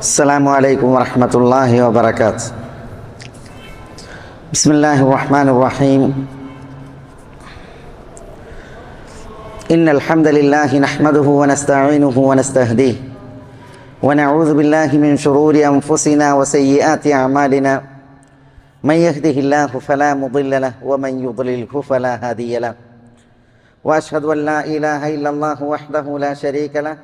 السلام عليكم ورحمة الله وبركاته. بسم الله الرحمن الرحيم. إن الحمد لله نحمده ونستعينه ونستهديه ونعوذ بالله من شرور أنفسنا وسيئات أعمالنا. من يهده الله فلا مضل له ومن يضلله فلا هادي له. وأشهد أن لا إله إلا الله وحده لا شريك له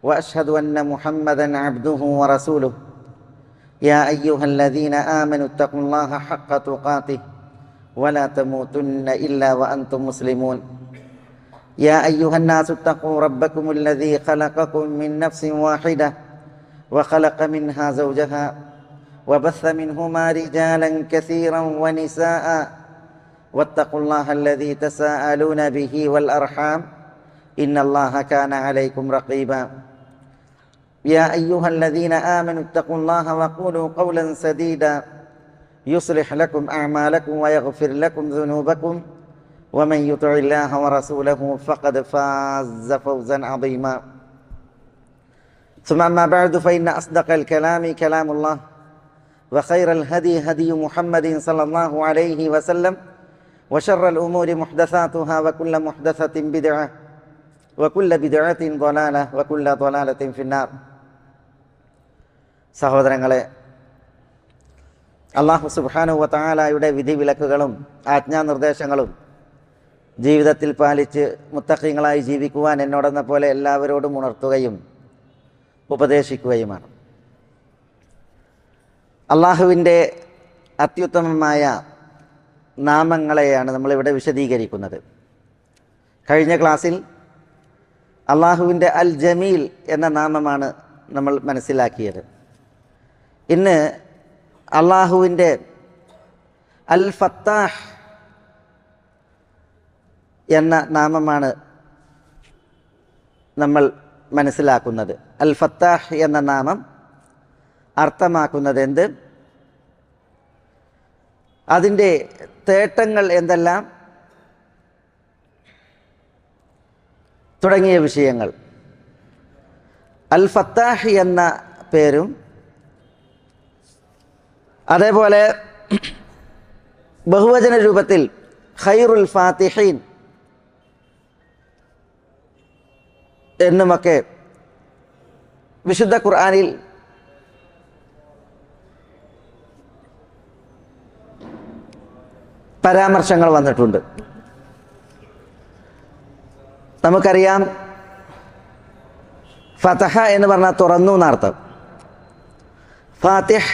وأشهد أن محمدًا عبده ورسوله. يا أيها الذين آمنوا اتقوا الله حق تقاته ولا تموتن إلا وأنتم مسلمون. يا أيها الناس اتقوا ربكم الذي خلقكم من نفس واحدة وخلق منها زوجها وبث منهما رجالا كثيرا ونساء واتقوا الله الذي تساءلون به والأرحام إن الله كان عليكم رقيبا. يا أيها الذين آمنوا اتقوا الله وقولوا قولا سديدا يصلح لكم أعمالكم ويغفر لكم ذنوبكم ومن يطع الله ورسوله فقد فاز فوزا عظيما. ثم أما بعد فإن أصدق الكلام كلام الله وخير الهدي هدي محمد صلى الله عليه وسلم وشر الأمور محدثاتها وكل محدثة بدعة وكل بدعة ضلالة وكل ضلالة في النار. സഹോദരങ്ങളെ, അല്ലാഹു സുബ്ഹാനഹു വ തആലയുടെ വിധിവിലക്കുകളും ആജ്ഞാനിർദ്ദേശങ്ങളും ജീവിതത്തിൽ പാലിച്ച് മുത്തഖീങ്ങളായി ജീവിക്കുവാൻ എന്നോടെന്ന പോലെ എല്ലാവരോടും ഉണർത്തുകയും ഉപദേശിക്കുകയുമാണ്. അള്ളാഹുവിൻ്റെ അത്യുത്തമമായ നാമങ്ങളെയാണ് നമ്മളിവിടെ വിശദീകരിക്കുന്നത്. കഴിഞ്ഞ ക്ലാസ്സിൽ അള്ളാഹുവിൻ്റെ അൽ ജമീൽ എന്ന നാമമാണ് നമ്മൾ മനസ്സിലാക്കിയത്. ഇന്ന് അള്ളാഹുവിൻ്റെ അൽ ഫത്താഹ് എന്ന നാമമാണ് നമ്മൾ മനസ്സിലാക്കുന്നത്. അൽ ഫത്താഹ് എന്ന നാമം അർത്ഥമാക്കുന്നത് എന്ത്, അതിൻ്റെ തേട്ടങ്ങൾ എന്തെല്ലാം തുടങ്ങിയ വിഷയങ്ങൾ. അൽ ഫത്താഹ് എന്ന പേരും അതേപോലെ ബഹുവചന രൂപത്തിൽ ഖൈറുൽ ഫാത്തിഹീൻ എന്നുമൊക്കെ വിശുദ്ധ ഖുർആനിൽ പരാമർശങ്ങൾ വന്നിട്ടുണ്ട്. നമുക്കറിയാം, ഫതഹ എന്ന് പറഞ്ഞാൽ തുറന്നു എന്നർത്ഥം. ഫാത്തിഹ്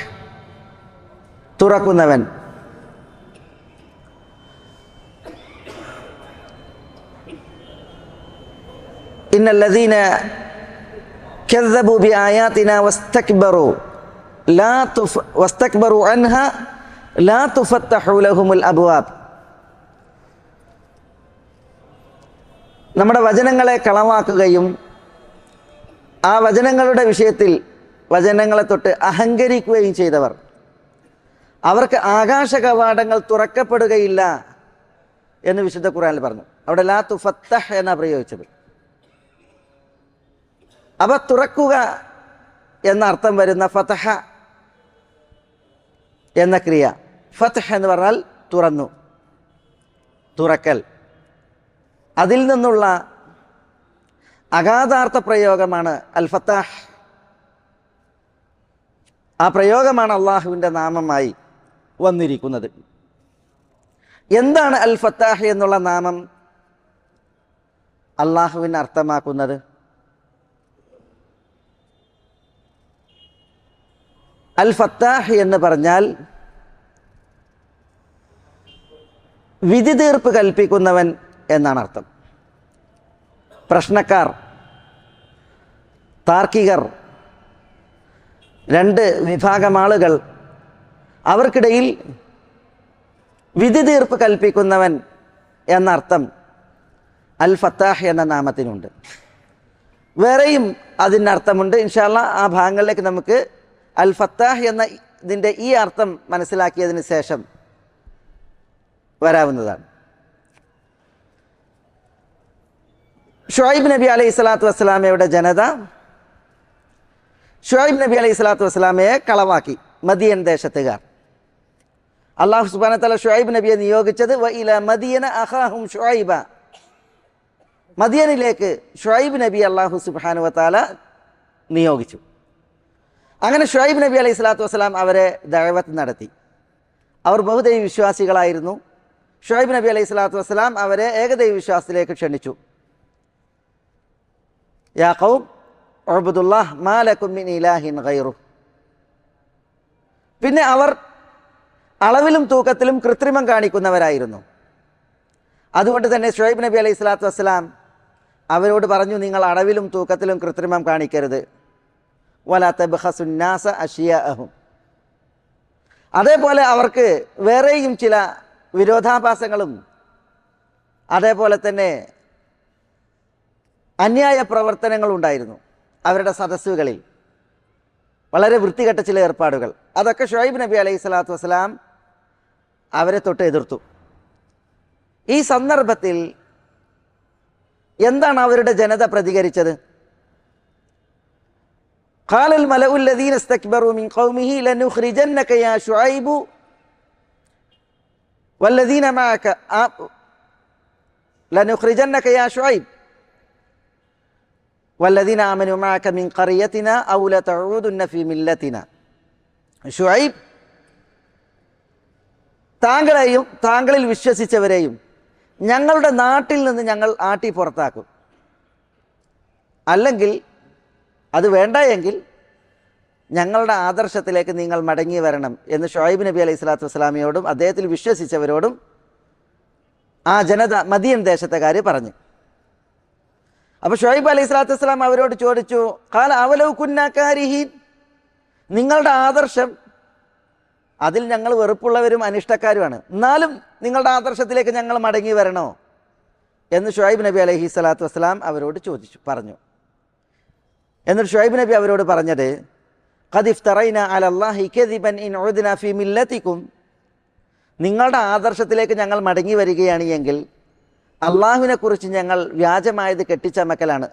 തുറക്കുന്നവൻ. ഇന്നല്ലദീന കദ്ദബൂ ബിആയാതിനാ വസ്തക്ബറൂ അൻഹാ ലാ തുഫത്തഹു ലഹുമുൽ അബ്വാബ്. നമ്മുടെ വചനങ്ങളെ കളവാക്കുകയും ആ വചനങ്ങളുടെ വിഷയത്തിൽ വചനങ്ങളെ തൊട്ട് അഹങ്കരിക്കുകയും ചെയ്തവർ, അവർക്ക് ആകാശ കവാടങ്ങൾ തുറക്കപ്പെടുകയില്ല എന്ന് വിശുദ്ധ ഖുർആനിൽ പറഞ്ഞു. അവിടെ ലാ തുഫത്തഹ് എന്നാ പ്രയോഗിച്ചത്. അവ തുറക്കുക എന്ന അർത്ഥം വരുന്ന ഫതഹ എന്ന ക്രിയ, ഫതഹ് എന്ന് പറഞ്ഞാൽ തുറന്നു, തുറക്കൽ. അതിൽ നിന്നുള്ള അഗാധാർത്ഥ പ്രയോഗമാണ് അൽ ഫത്താഹ്. ആ പ്രയോഗമാണ് അള്ളാഹുവിൻ്റെ നാമമായി വന്നിരിക്കുന്നത്. എന്താണ് അൽ ഫത്താഹ് എന്നുള്ള നാമം അള്ളാഹുവിന് അർത്ഥമാക്കുന്നത്? അൽ ഫത്താഹ് എന്ന് പറഞ്ഞാൽ വിധി തീർപ്പ് കൽപ്പിക്കുന്നവൻ എന്നാണ് അർത്ഥം. പ്രശ്നക്കാർ, താർക്കികർ, രണ്ട് വിഭാഗം ആളുകൾ, അവർക്കിടയിൽ വിധി തീർപ്പ് കൽപ്പിക്കുന്നവൻ എന്നർത്ഥം അൽ ഫത്താഹ് എന്ന നാമത്തിനുണ്ട്. വേറെയും അതിനർത്ഥമുണ്ട്. ഇൻഷാ അല്ലാഹ് ആ ഭാഗങ്ങളിലേക്ക് നമുക്ക് അൽ ഫത്താഹ് എന്ന ഇതിൻ്റെ ഈ അർത്ഥം മനസ്സിലാക്കിയതിന് ശേഷം വരാവുന്നതാണ്. ഷുഐബ് നബി അലൈഹി സ്വലാത്തു വസ്സലാമയുടെ ജനത ഷുഐബ് നബി അലൈഹി സ്വലാത്തു വസ്സലാമയെ കളവാക്കി മദിയൻ ദേശത്തുകാർ. അള്ളാഹു സുബ്ഹാനഹു വ തആല ഷുഐബ് നബിയെ നിയോഗിച്ചത് വ ഇല മദിയന അഖാഹും ഷുഐബ, മദിയനിലേക്ക് ഷുഐബ് നബി അള്ളാഹു സുബ്ഹാനഹു വ തആല നിയോഗിച്ചു. അങ്ങനെ ഷുഐബ് നബി അലൈഹി സ്വലാത്തു വസ്സലാം അവരെ ദഅവത്ത് നടത്തി. അവർ ബഹുദൈവ വിശ്വാസികളായിരുന്നു. ഷുഐബ് നബി അലൈഹി സ്വലാത്തു വസ്സലാം അവരെ ഏകദൈവ വിശ്വാസത്തിലേക്ക് ക്ഷണിച്ചു. യാ ഖൗം ഉഅ്ബുദുല്ലാഹ് മാ ലക്കും മിൻ ഇലാഹിൻ ഗൈറു. പിന്നെ അവർ അളവിലും തൂക്കത്തിലും കൃത്രിമം കാണിക്കുന്നവരായിരുന്നു. അതുകൊണ്ട് തന്നെ ഷുഐബ് നബി അലൈഹി സ്വലാത്തു വസ്സലാം അവരോട് പറഞ്ഞു, നിങ്ങൾ അളവിലും തൂക്കത്തിലും കൃത്രിമം കാണിക്കരുത്. വലാ തബ്ഖസുന്നാസ അഷ്യാഅഹും. അതേപോലെ അവർക്ക് വേറെയും ചില വിരോധാഭാസങ്ങളും അതേപോലെ തന്നെ അന്യായ പ്രവർത്തനങ്ങളുണ്ടായിരുന്നു അവരുടെ സദസ്സുകളിൽ, വളരെ വൃത്തികെട്ട ചില ഏർപ്പാടുകൾ. അതൊക്കെ ഷുഐബ് നബി അലൈഹി സ്വലാത്തു വസ്സലാം അവരെ തൊട്ട് എതിർത്തു. ഈ സന്ദർഭത്തിൽ എന്താണ് അവരുടെ ജനത പ്രതികരിച്ചത്? قال الملأ الذين استكبروا من قومه لنخرجنك يا شعيب والذين معك لنخرجنك يا شعيب والذين آمنوا معك من قريتنا أو لتعودن في ملتنا. ഷുഐബ്, താങ്കളെയും താങ്കളിൽ വിശ്വസിച്ചവരെയും ഞങ്ങളുടെ നാട്ടിൽ നിന്ന് ഞങ്ങൾ ആട്ടി പുറത്താക്കും, അല്ലെങ്കിൽ അത് വേണ്ട എങ്കിൽ ഞങ്ങളുടെ ആദർശത്തിലേക്ക് നിങ്ങൾ മടങ്ങി വരണം എന്ന് ഷുഐബ് നബി അലൈഹി സ്വലാത്തു വസ്സലാമയോടും അദ്ദേഹത്തിൽ വിശ്വസിച്ചവരോടും ആ ജനത മദിയൻ ദേശത്തുകാർ പറഞ്ഞു. അപ്പോൾ ഷുഐബ് അലൈഹി സ്വലാത്തു വസ്സലാം അവരോട് ചോദിച്ചു, ഖാല അവലൗ കുന്നാ കാരിഹീൻ, നിങ്ങളുടെ ആദർശം അതിൽ ഞങ്ങൾ വെറുപ്പുള്ളവരും അനിഷ്ടക്കാരുമാണ്, എന്നാലും നിങ്ങളുടെ ആദർശത്തിലേക്ക് ഞങ്ങൾ മടങ്ങി വരണോ എന്ന് ഷുഐബ് നബി അലൈഹി സ്വലാത്തു വസ്സലാം അവരോട് പറഞ്ഞു. എന്നിട്ട് ഷുഐബ് നബി അവരോട് പറഞ്ഞത്, ഖദ് ഇഫ്തറൈന അലല്ലാഹി കദിബൻ ഇൻ ഉദ്ന ഫീ മില്ലത്തിക്കും, നിങ്ങളുടെ ആദർശത്തിലേക്ക് ഞങ്ങൾ മടങ്ങി വരികയാണ് എങ്കിൽ അള്ളാഹുവിനെ കുറിച്ച് ഞങ്ങൾ വ്യാജമായത് കെട്ടിച്ചമക്കലാണ്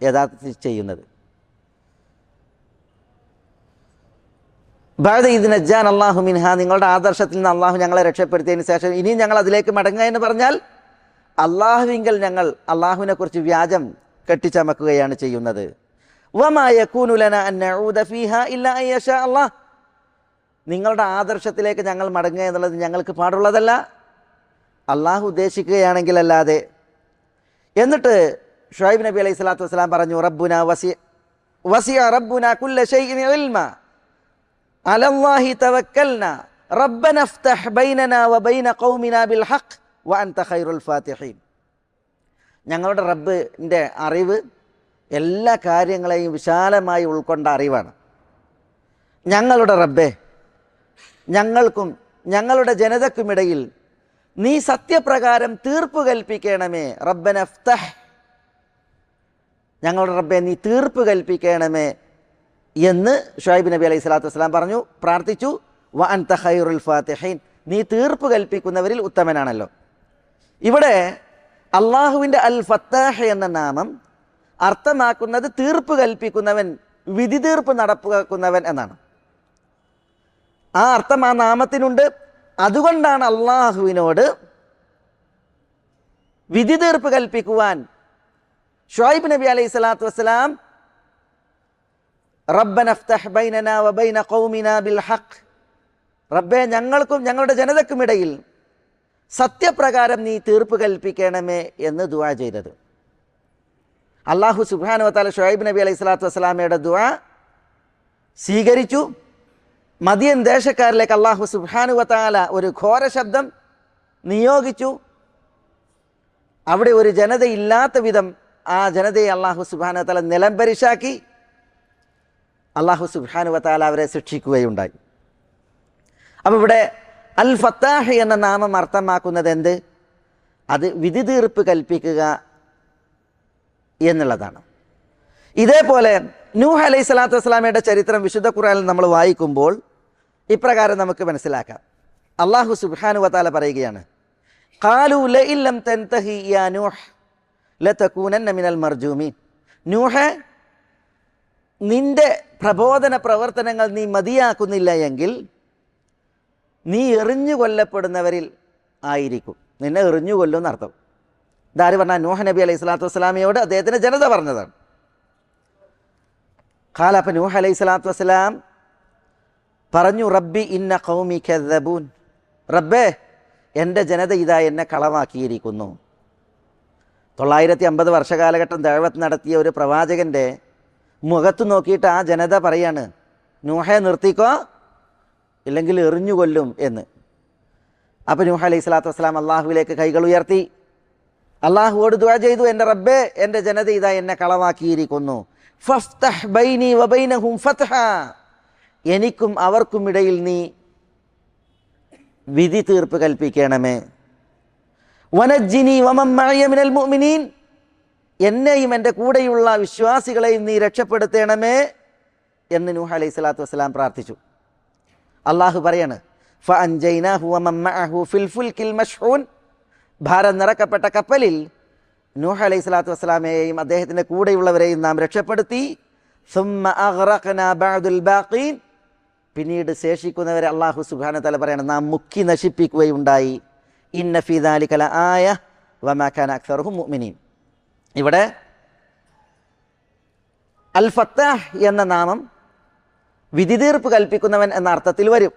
യഥാർത്ഥത്തിൽ ചെയ്യുന്നത്. ബഅദ ഇദ് നജ്ജാന അല്ലാഹു മിൻഹ, നിങ്ങളുടെ ആദർശത്തിൽ നിന്ന് അള്ളാഹു ഞങ്ങളെ രക്ഷപ്പെടുത്തിയതിന് ശേഷം ഇനിയും ഞങ്ങൾ അതിലേക്ക് മടങ്ങുക എന്ന് പറഞ്ഞാൽ അള്ളാഹുവിങ്കൽ ഞങ്ങൾ അള്ളാഹുവിനെ കുറിച്ച് വ്യാജം കെട്ടിച്ചമക്കുകയാണ് ചെയ്യുന്നത്. വമാ യകൂനു ലനാ അൻ നഊദ ഫീഹാ ഇല്ലാ അൻ യശാ അല്ലാഹ്, നിങ്ങളുടെ ആദർശത്തിലേക്ക് ഞങ്ങൾ മടങ്ങുക എന്നുള്ളത് ഞങ്ങൾക്ക് പാടുള്ളതല്ല, അള്ളാഹു ഉദ്ദേശിക്കുകയാണെങ്കിൽ അല്ലാതെ. എന്നിട്ട് ഷുഐബ് നബി അലൈഹി സ്വലാത്തു വസ്സലാം പറഞ്ഞു, റബ്ബുനാ വസിഅ റബ്ബുനാ കുല്ല ശൈഇൻ ഇൽമ അലല്ലാഹി തവക്കൽനാ റബ്ബനാ ഇഫ്തഹ് ബൈനനാ വബൈന ഖൗമിനാ ബിൽ ഹഖ് വഅൻത ഖൈറുൽ ഫാത്തിഹീൻ. ഞങ്ങളുടെ റബ്ബിൻ്റെ അറിവ് എല്ലാ കാര്യങ്ങളെയും വിശാലമായി ഉൾക്കൊണ്ട അറിവാണ്. ഞങ്ങളുടെ റബ്ബേ, ഞങ്ങൾക്കും ഞങ്ങളുടെ ജനതക്കുമിടയിൽ നീ സത്യപ്രകാരം തീർപ്പ് കൽപ്പിക്കണമേ. റബ്ബന ഇഫ്തഹ്, ഞങ്ങളുടെ റബ്ബെ നീ തീർപ്പ് കൽപ്പിക്കണമേ എന്ന് ഷുഐബ് നബി അലൈഹി സ്വലാത്തു വസ്സലാം പറഞ്ഞു, പ്രാർത്ഥിച്ചു. വ അൻത ഖൈറുൽ ഫാത്തിഹീൻ, നീ തീർപ്പ് കൽപ്പിക്കുന്നവരിൽ ഉത്തമനാണല്ലോ. ഇവിടെ അള്ളാഹുവിൻ്റെ അൽ ഫത്താഹ് എന്ന നാമം അർത്ഥമാക്കുന്നത് തീർപ്പ് കൽപ്പിക്കുന്നവൻ, വിധി തീർപ്പ് നടപ്പാക്കുന്നവൻ എന്നാണ്. ആ അർത്ഥം ആ നാമത്തിനുണ്ട്. അതുകൊണ്ടാണ് അള്ളാഹുവിനോട് വിധി തീർപ്പ് കൽപ്പിക്കുവാൻ ഷുഐബ് നബി അലൈഹി സ്വലാത്തു വസ്സലാം റബ്ബന ഇഫ്തഹ് ബൈനനാ വബൈന ഖൗമിനാ ബിൽ ഹഖ്, റബ്ബേ ഞങ്ങൾക്കും ഞങ്ങളുടെ ജനതക്കുമിടയിൽ സത്യപ്രകാരം നീ തീർപ്പ് കൽപ്പിക്കണമേ എന്ന് ദുആ ചെയ്തത്. അള്ളാഹു സുബ്ഹാനഹു വ തആല ഷുഐബ് നബി അലൈഹി സ്വലാത്തു വസ്സലാമയുടെ ദുആ സ്വീകരിച്ചു. മദിയൻ ദേശക്കാരിലേക്ക് അള്ളാഹു സുബ്ഹാനഹു വ തആല ഒരു ഘോര ശബ്ദം നിയോഗിച്ചു. അവിടെ ഒരു ജനതയില്ലാത്ത വിധം ആ ജനതയെ അള്ളാഹു സുബ്ഹാനഹു വ തആല നിലംപരിശാക്കി. അള്ളാഹു സുബ്ഹാനഹു വ തആല അവരെ ശിക്ഷിക്കുകയുണ്ടായി. അപ്പോൾ ഇവിടെ അൽ ഫത്താഹ് എന്ന നാമം അർത്ഥമാക്കുന്നത് എന്ത്? അത് വിധി തീർപ്പ് കൽപ്പിക്കുക എന്നുള്ളതാണ്. ഇതേപോലെ നൂഹ് അലൈഹി സ്വലാത്തു വസ്സലാമയുടെ ചരിത്രം വിശുദ്ധ ഖുർആനിൽ നമ്മൾ വായിക്കുമ്പോൾ ഇപ്രകാരം നമുക്ക് മനസ്സിലാക്കാം. അള്ളാഹു സുബ്ഹാനഹു വ തആല പറയുകയാണ്, ഖാലൂ ലഇൻ ലം തൻതഹി യാ നൂഹ് ലതകൂനന്ന മിനൽ മർജൂമീൻ. നൂഹ്, നിന്റെ പ്രബോധന പ്രവർത്തനങ്ങൾ നീ മതിയാക്കുന്നില്ല എങ്കിൽ നീ എറിഞ്ഞു കൊല്ലപ്പെടുന്നവരിൽ ആയിരിക്കും. നിന്നെ എറിഞ്ഞു കൊല്ലും എന്നർത്ഥം. ഇതാര് പറഞ്ഞാൽ? നൂഹ് നബി അലൈഹി സ്വലാത്തു വസ്സലാമയോട് അദ്ദേഹത്തിൻ്റെ ജനത പറഞ്ഞതാണ്. ഖാലപ്പ നൂഹ് അലൈഹി സ്വലാത്തു വസ്സലാം പറഞ്ഞു, റബ്ബി ഇന്ന ഖൗമി കദ്ദബൂൻ, റബ്ബേ എൻ്റെ ജനത ഇതാ എന്നെ കളവാക്കിയിരിക്കുന്നു. 950 വർഷകാലഘട്ടം ദഅവത്ത് നടത്തിയ ഒരു പ്രവാചകൻ്റെ മുഖത്ത് നോക്കിയിട്ട് ആ ജനത പറയാണ്, നൂഹെ നിർത്തിക്കോ ഇല്ലെങ്കിൽ എറിഞ്ഞു കൊല്ലും എന്ന്. അപ്പോൾ നൂഹ് അലൈഹി സ്വലാത്തു വസ്സലാം അള്ളാഹുവിലേക്ക് കൈകൾ ഉയർത്തി അള്ളാഹുവോട് ദുആ ചെയ്തു, എൻ്റെ റബ്ബേ എൻ്റെ ജനത ഇതാ എന്നെ കളവാക്കിയിരിക്കുന്നു. ഫഫ്തഹ് ബൈനി വബൈനഹും ഫത്ഹാ, എനിക്കും അവർക്കുമിടയിൽ നീ വിധി തീർപ്പ് കൽപ്പിക്കണമേ. വനജ്ജിനി വമൻ മഅയ മിനൽ മുഅ്മിനീൻ, എന്നെയും എൻ്റെ കൂടെയുള്ള വിശ്വാസികളെയും നീ രക്ഷപ്പെടുത്തണമേ എന്ന് നൂഹ് അലൈഹി സ്വലാത്തു വസ്സലാം പ്രാർത്ഥിച്ചു. അള്ളാഹു പറയാണ്, ഫഅൻജൈനാഹു വമൻ മഅഹു ഫിൽ ഫുൽകിൽ മശ്ഹൂൻ, ഭാരം നിറക്കപ്പെട്ട കപ്പലിൽ നൂഹ് അലൈഹി സ്വലാത്തു വസ്സലാമയെയും അദ്ദേഹത്തിൻ്റെ കൂടെയുള്ളവരെയും നാം രക്ഷപ്പെടുത്തി. സുമ്മ അഗ്റഖ്നാ ബഅദുൽ ബാഖീൻ, പിന്നീട് ശേഷിക്കുന്നവരെ അള്ളാഹു സുബ്ഹാനഹു വതആല പറയാണ്, നാം മുക്കി നശിപ്പിക്കുകയുണ്ടായി. ഇന്ന ഫീ ദാലിക ലആയ വമാ കാന അക്സറുഹും മുഅ്മിനീൻ. ഇവിടെ അൽ ഫത്താഹ് എന്ന നാമം വിധി തീർപ്പ് കൽപ്പിക്കുന്നവൻ എന്ന അർത്ഥത്തിൽ വരും.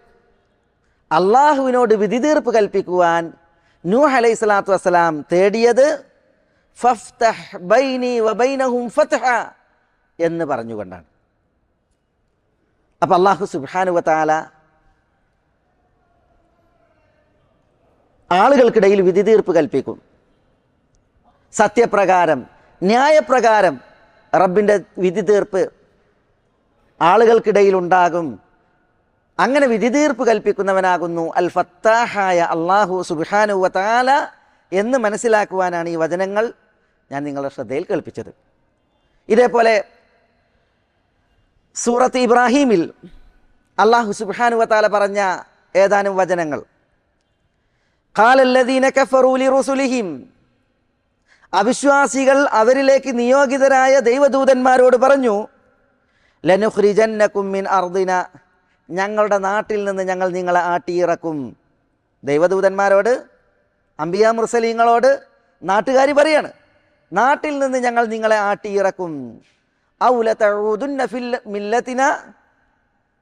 അള്ളാഹുവിനോട് വിധി തീർപ്പ് കൽപ്പിക്കുവാൻ നൂഹ് അലൈഹി സ്വലാത്തു വസ്സലാം തേടിയത് ഫഫ്തഹ് ബൈനി വബൈനഹും ഫത്ഹ എന്ന് പറഞ്ഞുകൊണ്ടാണ്. അപ്പം അള്ളാഹു സുബ്ഹാനഹു വതആല ആളുകൾക്കിടയിൽ വിധി തീർപ്പ് കൽപ്പിക്കും. സത്യപ്രകാരം ന്യായപ്രകാരം റബ്ബിൻ്റെ വിധി തീർപ്പ് ആളുകൾക്കിടയിൽ ഉണ്ടാകും. അങ്ങനെ വിധി തീർപ്പ് കൽപ്പിക്കുന്നവനാകുന്നു അൽ ഫത്താഹായ അള്ളാഹു സുബ്ഹാനഹു വതആല എന്ന് മനസ്സിലാക്കുവാനാണ് ഈ വചനങ്ങൾ ഞാൻ നിങ്ങളുടെ ശ്രദ്ധയിൽ കേൾപ്പിച്ചത്. ഇതേപോലെ സൂറത്ത് ഇബ്രാഹീമിൽ അള്ളാഹു സുബ്ഹാനഹു വതആല പറഞ്ഞ ഏതാനും വചനങ്ങൾ, ഖാലല്ലദീന കഫറൂ ലിറുസുലിഹിം, അവിശ്വാസികൾ അവരിലേക്ക് നിയോഗിതരായ ദൈവദൂതന്മാരോട് പറഞ്ഞു, ലനുഖ്രിജന്നകും മിൻ അർദിന, ഞങ്ങളുടെ നാട്ടിൽ നിന്ന് ഞങ്ങൾ നിങ്ങളെ ആട്ടിയിറക്കും. ദൈവദൂതന്മാരോട്, അംബിയാ മുർസലീങ്ങളോട് നാട്ടുകാർ പറയാണ്, നാട്ടിൽ നിന്ന് ഞങ്ങൾ നിങ്ങളെ ആട്ടിയിറക്കും. ഔ ലതഊദുന്ന ഫിൽ മില്ലത്തിന,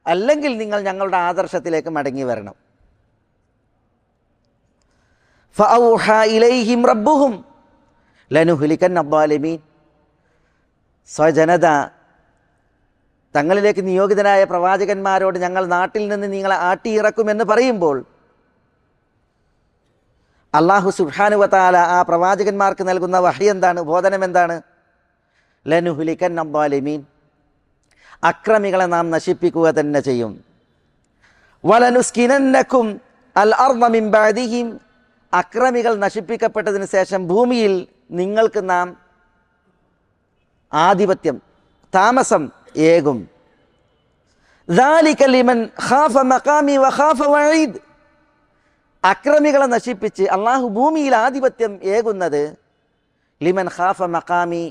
അല്ലെങ്കിൽ നിങ്ങൾ ഞങ്ങളുടെ ആദർശത്തിലേക്ക് മടങ്ങി വരണം. ഫഔഹാ ഇലൈഹിം റബ്ബുഹും ലനുഹ്ലികന്ന അദ്ദാലിമീൻ, സ്വജനത തങ്ങളിലേക്ക് നിയോഗിതനായ പ്രവാചകന്മാരോട് ഞങ്ങൾ നാട്ടിൽ നിന്ന് നിങ്ങളെ ആട്ടിയിറക്കുമെന്ന് പറയുമ്പോൾ അള്ളാഹു സുബ്ഹാനഹു വതആല ആ പ്രവാചകന്മാർക്ക് നൽകുന്ന വഹി എന്താണ്, ബോധനം എന്താണ്? ലനുഹ്ലികന്ന അദ്ദാലിമീൻ, അക്രമികളെ നാം നശിപ്പിക്കുക തന്നെ ചെയ്യും. വലനുസ്കിനന്നകും അൽ അർദ മിൻ ബഅദിഹിം, അക്രമികൾ നശിപ്പിക്കപ്പെട്ടതിന് ശേഷം ഭൂമിയിൽ നിങ്ങൾക്ക് നാം ആധിപത്യം, താമസം ഏകും. ദാലിക ലിമൻ ഖാഫ മഖാമി വഖാഫ വഈദ്, അക്രമികളെ നശിപ്പിച്ച് അള്ളാഹു ഭൂമിയിൽ ആധിപത്യം ഏകുന്നത് ലിമൻ ഖാഫ മഖാമി,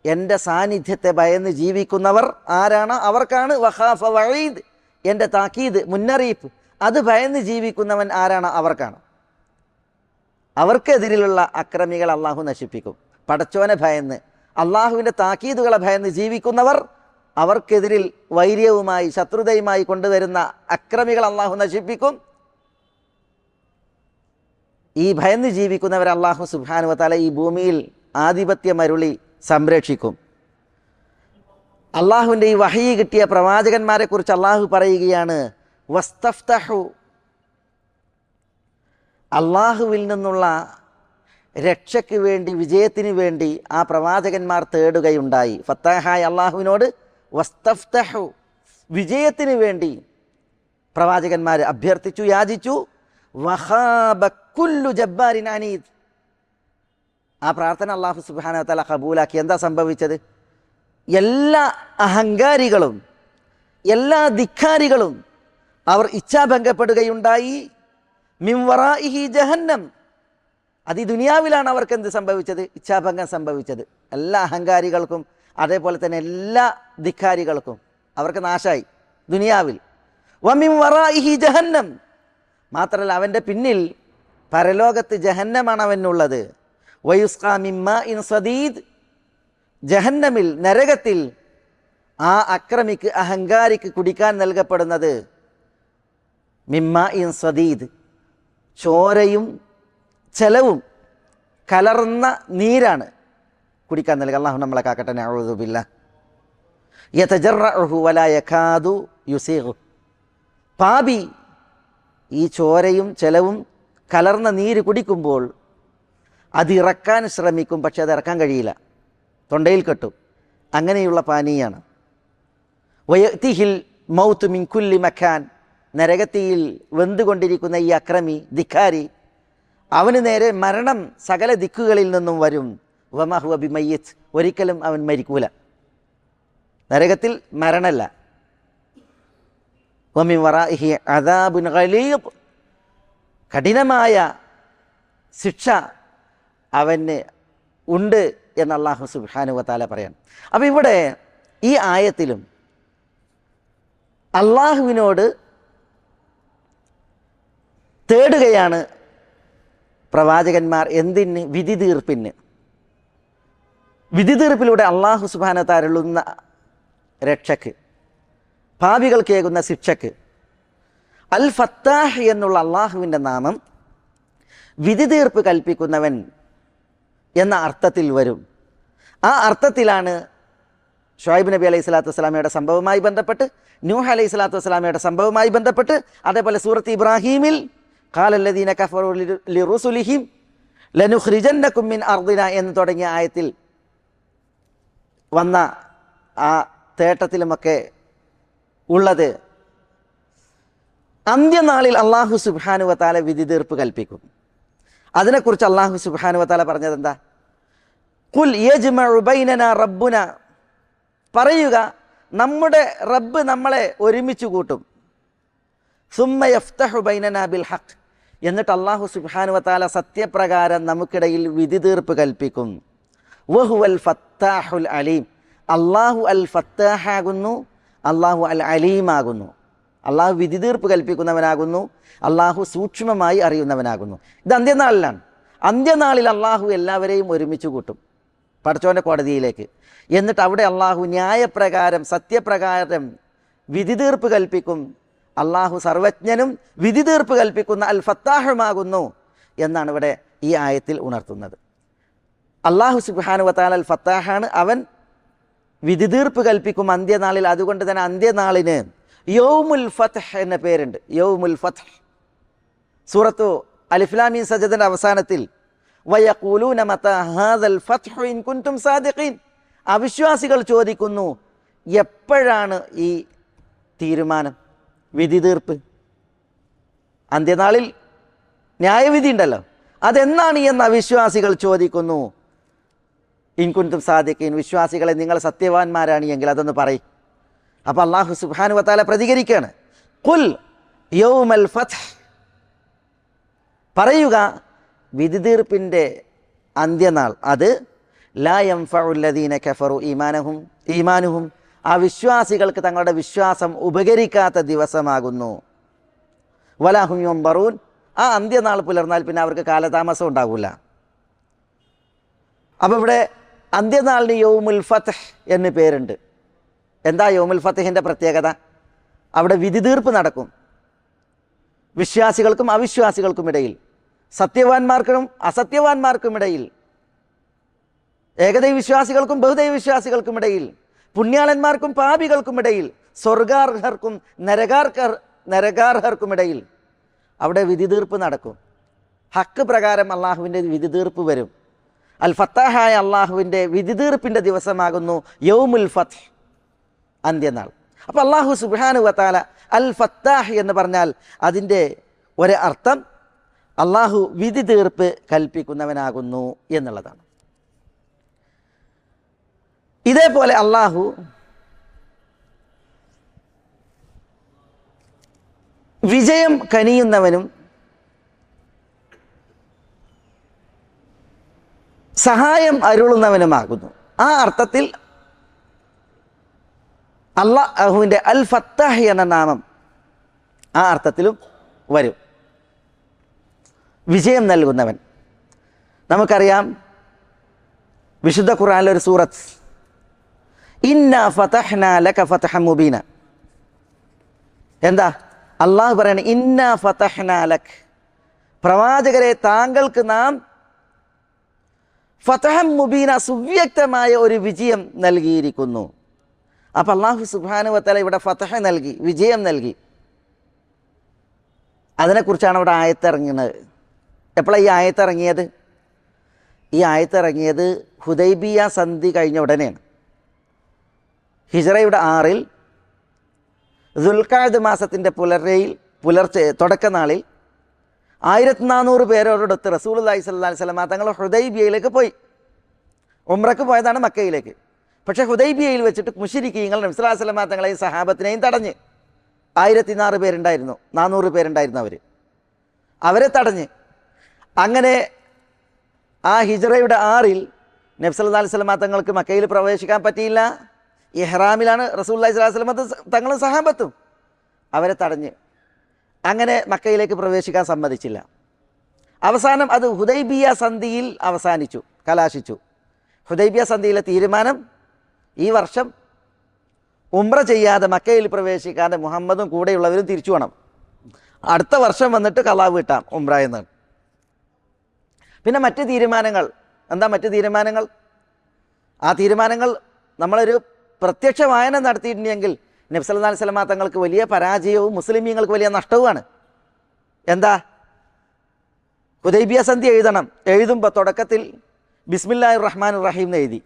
എൻ്റെ സാന്നിധ്യത്തെ ഭയന്ന് ജീവിക്കുന്നവർ ആരാണ് അവർക്കാണ്. വഖാഫ വഈദ്, എൻ്റെ താക്കീത്, മുന്നറിയിപ്പ്, അത് ഭയന്ന് ജീവിക്കുന്നവൻ ആരാണ് അവർക്കാണ്. അവർക്കെതിരിലുള്ള അക്രമികൾ അള്ളാഹു നശിപ്പിക്കും. പടച്ചോനെ ഭയന്ന് അള്ളാഹുവിൻ്റെ താക്കീതുകളെ ഭയന്ന് ജീവിക്കുന്നവർ, അവർക്കെതിരിൽ വൈര്യവുമായി ശത്രുതയുമായി കൊണ്ടുവരുന്ന അക്രമികൾ അള്ളാഹു നശിപ്പിക്കും. ഈ ഭയന്ന് ജീവിക്കുന്നവർ അള്ളാഹു സുബ്ഹാനഹു വതആല ഈ ഭൂമിയിൽ ആധിപത്യമരുളി സംരക്ഷിക്കും. അള്ളാഹുവിൻ്റെ ഈ വഹീ കിട്ടിയ പ്രവാചകന്മാരെ കുറിച്ച് അള്ളാഹു പറയുകയാണ്, വസ്തഫ്തഹു, അള്ളാഹുവിൽ നിന്നുള്ള രക്ഷയ്ക്ക് വേണ്ടി, വിജയത്തിന് വേണ്ടി ആ പ്രവാചകന്മാർ തേടുകയുണ്ടായി. ഫത്താഹായ അള്ളാഹുവിനോട് വസ്തഫ്തഹു, വിജയത്തിന് വേണ്ടി പ്രവാചകന്മാർ അഭ്യർത്ഥിച്ചു, യാചിച്ചു. വഖാബ കുല്ലു ജബ്ബാരിൻ അനീദ്, ആ പ്രാർത്ഥന അള്ളാഹു സുബ്ഹാനഹു വതആല ഖബൂലാക്കി. എന്താ സംഭവിച്ചത്? എല്ലാ അഹങ്കാരികളും എല്ലാ ധിക്കാരികളും അവർ ഇച്ഛാഭംഗപ്പെടുകയുണ്ടായി. മിൻ വറാഇഹി ജഹന്നം, അത് ഈ ദുനിയാവിലാണ് അവർക്ക് എന്ത് സംഭവിച്ചത്? ഇച്ഛാഭംഗം സംഭവിച്ചത്. എല്ലാ അഹങ്കാരികൾക്കും അതേപോലെ തന്നെ എല്ലാ ധിക്കാരികൾക്കും അവർക്ക് നാശായി ദുനിയാവിൽ. വമിൻ വറാഇഹി ജഹന്നം, മാത്രമല്ല അവൻ്റെ പിന്നിൽ പരലോകത്ത് ജഹന്നമാണ് അവനുള്ളത്. വയുസ്ഖാ മിൻ മാഇൻ സദീദ്, ജഹന്നമിൽ നരകത്തിൽ ആ അക്രമിക്ക് അഹങ്കാരിക്ക് കുടിക്കാൻ നൽകപ്പെടുന്നത് മിൻ മാഇൻ സദീദ്, ചോരയും ചെലവും കലർന്ന നീരാണ് കുടിക്കാൻ നൽകുക. അല്ലാഹു നമ്മളെ കാക്കട്ടെ. നഊദു ബില്ലാഹ്. യതജറഉഹു വലാ യകാദു യുസീഗു, പാപി ഈ ചോരയും ചെലവും കലർന്ന നീര് കുടിക്കുമ്പോൾ അതിറക്കാൻ ശ്രമിക്കും, പക്ഷെ അത് ഇറക്കാൻ കഴിയില്ല, തൊണ്ടയിൽ കെട്ടും. അങ്ങനെയുള്ള പാനീയാണ്. വയതിഹിൽ മൗത്ത് മിൻ കുല്ലി മക്കാൻ, നരകത്തിയിൽ വെന്തുകൊണ്ടിരിക്കുന്ന ഈ അക്രമി ധിക്കാരി, അവന് നേരെ മരണം സകല ദിക്കുകളിൽ നിന്നും വരും. വമാ ഹുവ ബിമയ്യിത്ത്, ഒരിക്കലും അവൻ മരിക്കൂല, നരകത്തിൽ മരണമല്ല. വമിൻ വറാഇഹി അദാബുൻ ഗലീദ്, കഠിനമായ ശിക്ഷ അവന് ഉണ്ട് എന്ന് അല്ലാഹു സുബ്ഹാനഹു വ തആല പറയാൻ. അപ്പോൾ ഇവിടെ ഈ ആയത്തിലും അള്ളാഹുവിനോട് തേടുകയാണ് പ്രവാചകന്മാർ. എന്തിന്? വിധി തീർപ്പിന്. വിധി തീർപ്പിലൂടെ അള്ളാഹു സുബ്ഹാനഹു വ തആല അരുളുന്ന രക്ഷയ്ക്ക്, പാപികൾക്കേകുന്ന ശിക്ഷയ്ക്ക്. അൽ ഫത്താഹ് എന്നുള്ള അള്ളാഹുവിൻ്റെ നാമം വിധി തീർപ്പ് കൽപ്പിക്കുന്നവൻ എന്ന അർത്ഥത്തിൽ വരും. ആ അർത്ഥത്തിലാണ് ഷുഐബ് നബി അലൈഹി സ്വലാത്തു വസ്സലാമയുടെ സംഭവവുമായി ബന്ധപ്പെട്ട്, നൂഹ് അലൈഹി സ്വലാത്തു വസ്സലാമയുടെ സംഭവവുമായി ബന്ധപ്പെട്ട്, അതേപോലെ സൂറത്ത് ഇബ്രാഹീമിൽ ഖാലല്ലദീന കഫറു ലിറുസുലിഹിം ലനുഖ്രിജന്നകും മിൻ അർദിന എന്ന് തുടങ്ങിയ ആയത്തിൽ വന്ന ആ തേട്ടത്തിലുമൊക്കെ ഉള്ളത് അന്ത്യനാളിൽ അല്ലാഹു സുബ്ഹാനഹു വ തആല വിധി തീർപ്പ് കൽപ്പിക്കും. അതിനെക്കുറിച്ച് അല്ലാഹു സുബ്ഹാനഹു വ തആല പറഞ്ഞത് എന്താ? ഖുൽ യജ്മഉ ബൈനനാ റബ്ബുന, പറയുക നമ്മുടെ റബ്ബ് നമ്മളെ ഒരുമിച്ച് കൂട്ടും. സുമ്മ യഫ്തഹു ബൈനനാ ബിൽ ഹഖ്, എന്നിട്ട് അല്ലാഹു സുബ്ഹാനഹു വ തആല സത്യപ്രകാരം നമുക്കിടയിൽ വിധി തീർപ്പ് കൽപ്പിക്കും. വഹുവൽ ഫത്താഹുൽ അലീം, അല്ലാഹു അൽ ഫത്താഹാകുന്നു, അല്ലാഹു അൽ അലീമാകുന്നു. അള്ളാഹു വിധി തീർപ്പ് കൽപ്പിക്കുന്നവനാകുന്നു, അള്ളാഹു സൂക്ഷ്മമായി അറിയുന്നവനാകുന്നു. ഇത് അന്ത്യനാളിലാണ്. അന്ത്യനാളിൽ അള്ളാഹു എല്ലാവരെയും ഒരുമിച്ച് കൂട്ടും പടച്ചോൻ്റെ കോടതിയിലേക്ക്. എന്നിട്ട് അവിടെ അള്ളാഹു ന്യായപ്രകാരം സത്യപ്രകാരം വിധി തീർപ്പ് കൽപ്പിക്കും. അള്ളാഹു സർവജ്ഞനും വിധി തീർപ്പ് കൽപ്പിക്കുന്ന അൽ ഫത്താഹുമാകുന്നു എന്നാണ് ഇവിടെ ഈ ആയത്തിൽ ഉണർത്തുന്നത്. അള്ളാഹു സുബ്ഹാനഹു വ തആല അൽ ഫത്താഹാണ്, അവൻ വിധി തീർപ്പ് കൽപ്പിക്കും അന്ത്യനാളിൽ. അതുകൊണ്ട് തന്നെ അന്ത്യനാളിന് യൗമുൽ ഫത്ഹ് എന്ന പേരുണ്ട്. യൗമുൽ ഫത്ഹ് സൂറത്തു അലിഫ് ലാം മീം സജദയുടെ അവസാനത്തിൽ വയഖൂലൂന മതാ ഹാദൽ ഫത്ഹു ഇൻ കുൻതും സാദിഖീൻ, അവിശ്വാസികൾ ചോദിക്കുന്നു എപ്പോഴാണ് ഈ തീരുമാനം, വിധി തീർപ്പ്? അന്ത്യനാളിൽ ന്യായവിധി ഉണ്ടല്ലോ, അതെന്നാണ് എന്ന് അവിശ്വാസികൾ ചോദിക്കുന്നു. ഇൻ കുൻതും സാദിഖീൻ, വിശ്വാസികളെ നിങ്ങൾ സത്യവാന്മാരാണ് എങ്കിൽ അതൊന്ന് പറയും. അപ്പോൾ അല്ലാഹു സുബ്ഹാനഹു വ തആല പ്രതികരിക്കുകയാണ്, ഖുൽ യൗമൽ ഫത്ഹ്, പറയുക വിധി തീർപ്പിൻ്റെ അന്ത്യനാൾ അത് ലാ യൻഫഉൽ ലദീന കഫറു ഈമാനുഹും, ആ വിശ്വാസികൾക്ക് തങ്ങളുടെ വിശ്വാസം ഉപകരിക്കാത്ത ദിവസമാകുന്നു. വലാഹും യുൻദറൂൻ, ആ അന്ത്യനാൾ പുലർന്നാൽ പിന്നെ അവർക്ക് കാലതാമസം ഉണ്ടാകില്ല. അപ്പോൾ ഇവിടെ അന്ത്യനാളിന് യൗമുൽ ഫത്ഹ് എന്ന് പേരുണ്ട്. എന്താ യൗമുൽ ഫത്ഹിൻ്റെ പ്രത്യേകത? അവിടെ വിധി തീർപ്പ് നടക്കും, വിശ്വാസികൾക്കും അവിശ്വാസികൾക്കുമിടയിൽ, സത്യവാന്മാർക്കും അസത്യവാന്മാർക്കുമിടയിൽ, ഏകദൈവ വിശ്വാസികൾക്കും ബഹുദൈവ വിശ്വാസികൾക്കുമിടയിൽ, പുണ്യാളന്മാർക്കും പാപികൾക്കുമിടയിൽ, സ്വർഗാർഹർക്കും നരകാർഹർക്കുമിടയിൽ അവിടെ വിധി തീർപ്പ് നടക്കും. ഹക്ക് പ്രകാരം അള്ളാഹുവിൻ്റെ വിധി തീർപ്പ് വരും. അൽ ഫത്താഹായ അള്ളാഹുവിൻ്റെ വിധി തീർപ്പിൻ്റെ ദിവസമാകുന്നു യൗമുൽ ഫത്ഹ്, അന്ത്യനാൾ. അപ്പോൾ അല്ലാഹു സുബ്ഹാനഹു വ തആല അൽ ഫത്താഹ് എന്ന് പറഞ്ഞാൽ അതിൻ്റെ ഒരു അർത്ഥം അള്ളാഹു വിധി തീർപ്പ് കൽപ്പിക്കുന്നവനാകുന്നു എന്നുള്ളതാണ്. ഇതേപോലെ അള്ളാഹു വിജയം കനിയുന്നവനും സഹായം അരുളുന്നവനുമാകുന്നു. ആ അർത്ഥത്തിൽ അള്ളാഹുവിൻ്റെ അൽ ഫത്താഹ് എന്ന നാമം ആ അർത്ഥത്തിലും വരും. വിജയം നൽകുന്നവൻ. നമുക്കറിയാം വിശുദ്ധ ഖുർആനിലൊരു സൂറത്ത് ഇന്നാ ഫതഹ്നാ ലക ഫതഹൻ മുബീന. എന്താ അള്ളാഹു പറയണ? ഇന്നാ ഫതഹ്നാ ലക്, പ്രവാചകരെ താങ്കൾക്ക് നാം ഫതഹൻ മുബീന, സുവ്യക്തമായ ഒരു വിജയം നൽകിയിരിക്കുന്നു. അപ്പം അള്ളാഹു സുബ്ഹാനഹു വ തആല ഇവിടെ ഫതഹ് നൽകി, വിജയം നൽകി. അതിനെക്കുറിച്ചാണ് ഇവിടെ ആയത്തിറങ്ങുന്നത്. എപ്പോഴാണ് ഈ ആയത്തിറങ്ങിയത്? ഈ ആയത്തിറങ്ങിയത് ഹുദൈബിയ സന്ധി കഴിഞ്ഞ ഉടനെയാണ്. ഹിജ്റയുടെ 6 ദുൽഖഅദ് മാസത്തിൻ്റെ പുലർച്ചെ തുടക്കനാളിൽ 1400 പേരോടൊത്ത് റസൂലുള്ളാഹി സ്വല്ലല്ലാഹി അലൈഹി വസല്ലം തങ്ങൾ ഹുദൈബിയയിലേക്ക് പോയി. ഉംറക്ക് പോയതാണ് മക്കയിലേക്ക്. പക്ഷേ ഹുദൈബിയയിൽ വെച്ചിട്ട് മുശ്രിക്കീങ്ങൾ നബി സ്വല്ലല്ലാഹി അലൈഹി വസല്ലം തങ്ങളെയും സഹാബത്തിനെയും തടഞ്ഞ്. 1400 പേരുണ്ടായിരുന്നു, 400 പേരുണ്ടായിരുന്നു. അവരെ തടഞ്ഞ്. അങ്ങനെ ആ ഹിജ്റയുടെ 6 നബി സല്ലല്ലാഹു അലൈഹി വസല്ലം തങ്ങൾക്ക് മക്കയിൽ പ്രവേശിക്കാൻ പറ്റിയില്ല. ഇഹ്റാമിലാണ് റസൂലുള്ളാഹി സ്വല്ലല്ലാഹി അലൈഹി വസല്ലം തങ്ങളും സഹാബത്തും. അവരെ തടഞ്ഞ് അങ്ങനെ മക്കയിലേക്ക് പ്രവേശിക്കാൻ സമ്മതിച്ചില്ല. അവസാനം അത് ഹുദൈബിയ സന്ധിയിൽ അവസാനിച്ചു, കലാശിച്ചു. ഹുദൈബിയ സന്ധിയിലെ തീരുമാനം ഈ വർഷം ഉംറ ചെയ്യാതെ മക്കയിൽ പ്രവേശിക്കാതെ മുഹമ്മദും കൂടെയുള്ളവരും തിരിച്ചു വേണം. അടുത്ത വർഷം വന്നിട്ട് ഖളാ വീട്ടാം ഉംറ എന്നാണ്. പിന്നെ മറ്റ് തീരുമാനങ്ങൾ എന്താ? മറ്റ് തീരുമാനങ്ങൾ, ആ തീരുമാനങ്ങൾ നമ്മളൊരു പ്രത്യക്ഷ വായന നടത്തിയിട്ടുണ്ടെങ്കിൽ നബി സല്ലല്ലാഹു അലൈഹി വസല്ലം തങ്ങൾക്ക് വലിയ പരാജയവും മുസ്ലിമീങ്ങൾക്ക് വലിയ നഷ്ടവുമാണ്. എന്താ? ഹുദൈബിയ സന്ധി എഴുതുമ്പോൾ തുടക്കത്തിൽ ബിസ്മില്ലാഹിർ റഹ്മാനിർ റഹീം എന്ന് എഴുതി.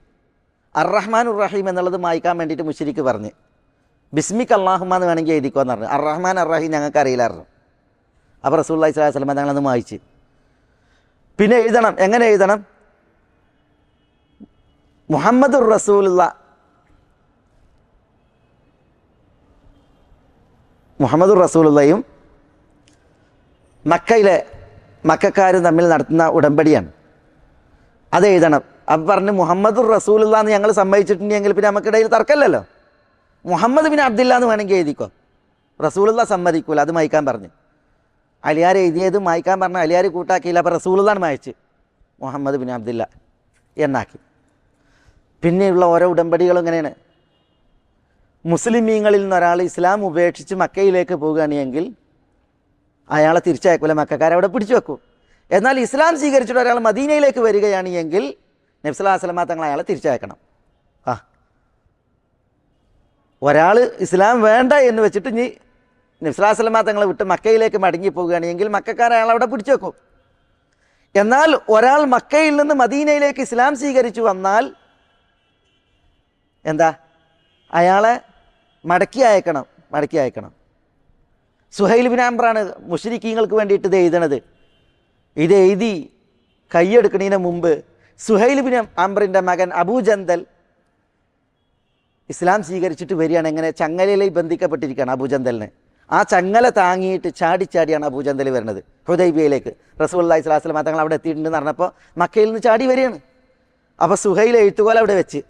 അർ-റഹ്മാനുർ റഹീം എന്നുള്ളത് മായ്ക്കാൻ വേണ്ടിയിട്ട് മുശ്രിക്ക് പറഞ്ഞ് ബിസ്മിക അല്ലാഹുമ്മ എന്ന് വേണമെങ്കിൽ എഴുതിക്കോന്ന് പറഞ്ഞു. അർ-റഹ്മാൻ അർ-റഹീം ഞങ്ങൾക്ക് അറിയില്ലായിരുന്നു. അപ്പോൾ റസൂലുള്ളാഹി സ്വല്ലല്ലാഹി അലൈഹി വസല്ലം തങ്ങളത് വായിച്ച്. പിന്നെ എഴുതണം. എങ്ങനെ എഴുതണം? മുഹമ്മദുർ റസൂലുള്ള, മുഹമ്മദുർ റസൂലുള്ളയും മക്കക്കാരും തമ്മിൽ നടത്തുന്ന ഉടമ്പടിയാണ്. അത് എഴുതണം. അപ്പം പറഞ്ഞ് മുഹമ്മദുർ റസൂലുള്ള എന്ന് ഞങ്ങൾ സമ്മതിച്ചിട്ടുണ്ടെങ്കിൽ പിന്നെ നമുക്കിടയിൽ തർക്കമല്ലല്ലോ. മുഹമ്മദ് ബിൻ അബ്ദുല്ല എന്ന് വേണമെങ്കിൽ എഴുതിക്കോ. റസൂലുള്ള സമ്മതിക്കൂല, അത് മായ്ക്കാൻ പറഞ്ഞ്. അലിയാർ എഴുതിയത് മായ്ക്കാൻ പറഞ്ഞ അലിയാർ കൂട്ടാക്കിയില്ല. അപ്പോൾ റസൂലുള്ളാണ് മായ്ച്ച് മുഹമ്മദ് ബിൻ അബ്ദുല്ല എന്നാക്കി. പിന്നെയുള്ള ഓരോ ഉടമ്പടികളും ഇങ്ങനെയാണ്. മുസ്ലിമീങ്ങളിൽ നിന്നൊരാൾ ഇസ്ലാം ഉപേക്ഷിച്ച് മക്കയിലേക്ക് പോകുകയാണെങ്കിൽ അയാളെ തിരിച്ചയക്കൂല, മക്കാരവിടെ പിടിച്ചു വെക്കും. എന്നാൽ ഇസ്ലാം സ്വീകരിച്ചിട്ട് ഒരാൾ മദീനയിലേക്ക് വരികയാണ് എങ്കിൽ നബി സല്ലല്ലാഹു അലൈഹി വസല്ലം തങ്ങൾ അയാളെ തിരിച്ചയക്കണം. ഒരാൾ ഇസ്ലാം വേണ്ട എന്ന് വെച്ചിട്ട് ഇനി നബി സല്ലല്ലാഹു അലൈഹി വസല്ലം തങ്ങളെ വിട്ട് മക്കയിലേക്ക് മടങ്ങി പോകുകയാണെങ്കിൽ മക്കാർ അയാളവിടെ പിടിച്ചു വെക്കും. എന്നാൽ ഒരാൾ മക്കയിൽ നിന്ന് മദീനയിലേക്ക് ഇസ്ലാം സ്വീകരിച്ചു വന്നാൽ എന്താ? അയാളെ മടക്കി അയക്കണം. സുഹൈൽ ബിൻ അംറാണ് മുശ്രിക്കീങ്ങൾക്ക് വേണ്ടിയിട്ട് ഇത് എഴുതണത്. ഇത് എഴുതി കൈയ്യെടുക്കുന്നതിന് മുമ്പ് സുഹൈൽ ബിൻ അംറിൻ്റെ മകൻ അബൂജന്തൽ ഇസ്ലാം സ്വീകരിച്ചിട്ട് വരികയാണ്. എങ്ങനെ? ചങ്ങലയിൽ ബന്ധിക്കപ്പെട്ടിരിക്കുകയാണ് അബൂജന്തലിന്. ആ ചങ്ങല താങ്ങിയിട്ട് ചാടിയാണ് അബൂജന്തൽ വരുന്നത് ഹുദൈബിയയിലേക്ക്. റസൂലുള്ളാഹി സ്വല്ലല്ലാഹു അലൈഹി വസല്ലം തങ്ങൾ അവിടെ എത്തിയിട്ടുണ്ടെന്ന് പറഞ്ഞപ്പോൾ മക്കയിൽ നിന്ന് ചാടി വരികയാണ്. അപ്പോൾ സുഹൈൽ എഴുത്തുകോല അവിടെ വെച്ച്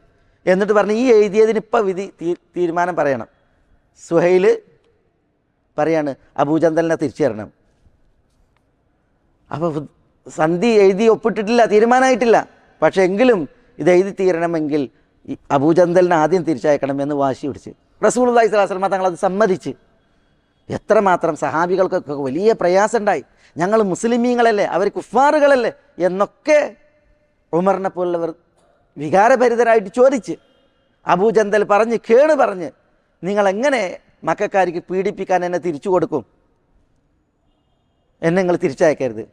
എന്നിട്ട് പറഞ്ഞു, ഈ എഴുതിയതിന് ഇപ്പം തീരുമാനം പറയണം. സുഹൈൽ പറയാണ് അബൂജന്തലിനെ തിരിച്ചു തരണം. അപ്പോൾ സന്ധി എഴുതി ഒപ്പിട്ടിട്ടില്ല, തീരുമാനമായിട്ടില്ല. പക്ഷേ എങ്കിലും ഇത് എഴുതി തീരണമെങ്കിൽ അബൂജന്തലിനെ ആദ്യം തിരിച്ചയക്കണമെന്ന് വാശി പിടിച്ച് റസൂലുള്ളാഹി സ്വല്ലല്ലാഹു അലൈഹി വസല്ലം തങ്ങൾ അത് സമ്മതിച്ച്. എത്രമാത്രം സഹാബികൾക്കൊക്കെ വലിയ പ്രയാസമുണ്ടായി. ഞങ്ങൾ മുസ്ലിമീങ്ങളല്ലേ, അവർ കുഫാറുകളല്ലേ എന്നൊക്കെ ഉമറിനെ പോലുള്ളവർ വികാരഭരിതരായിട്ട് ചോദിച്ച്. അബൂജന്തൽ പറഞ്ഞ് നിങ്ങളെങ്ങനെ മക്കക്കാർക്ക് പീഡിപ്പിക്കാൻ എന്നെ തിരിച്ചു കൊടുക്കും? എന്നെ നിങ്ങൾ തിരിച്ചയക്കരുത്.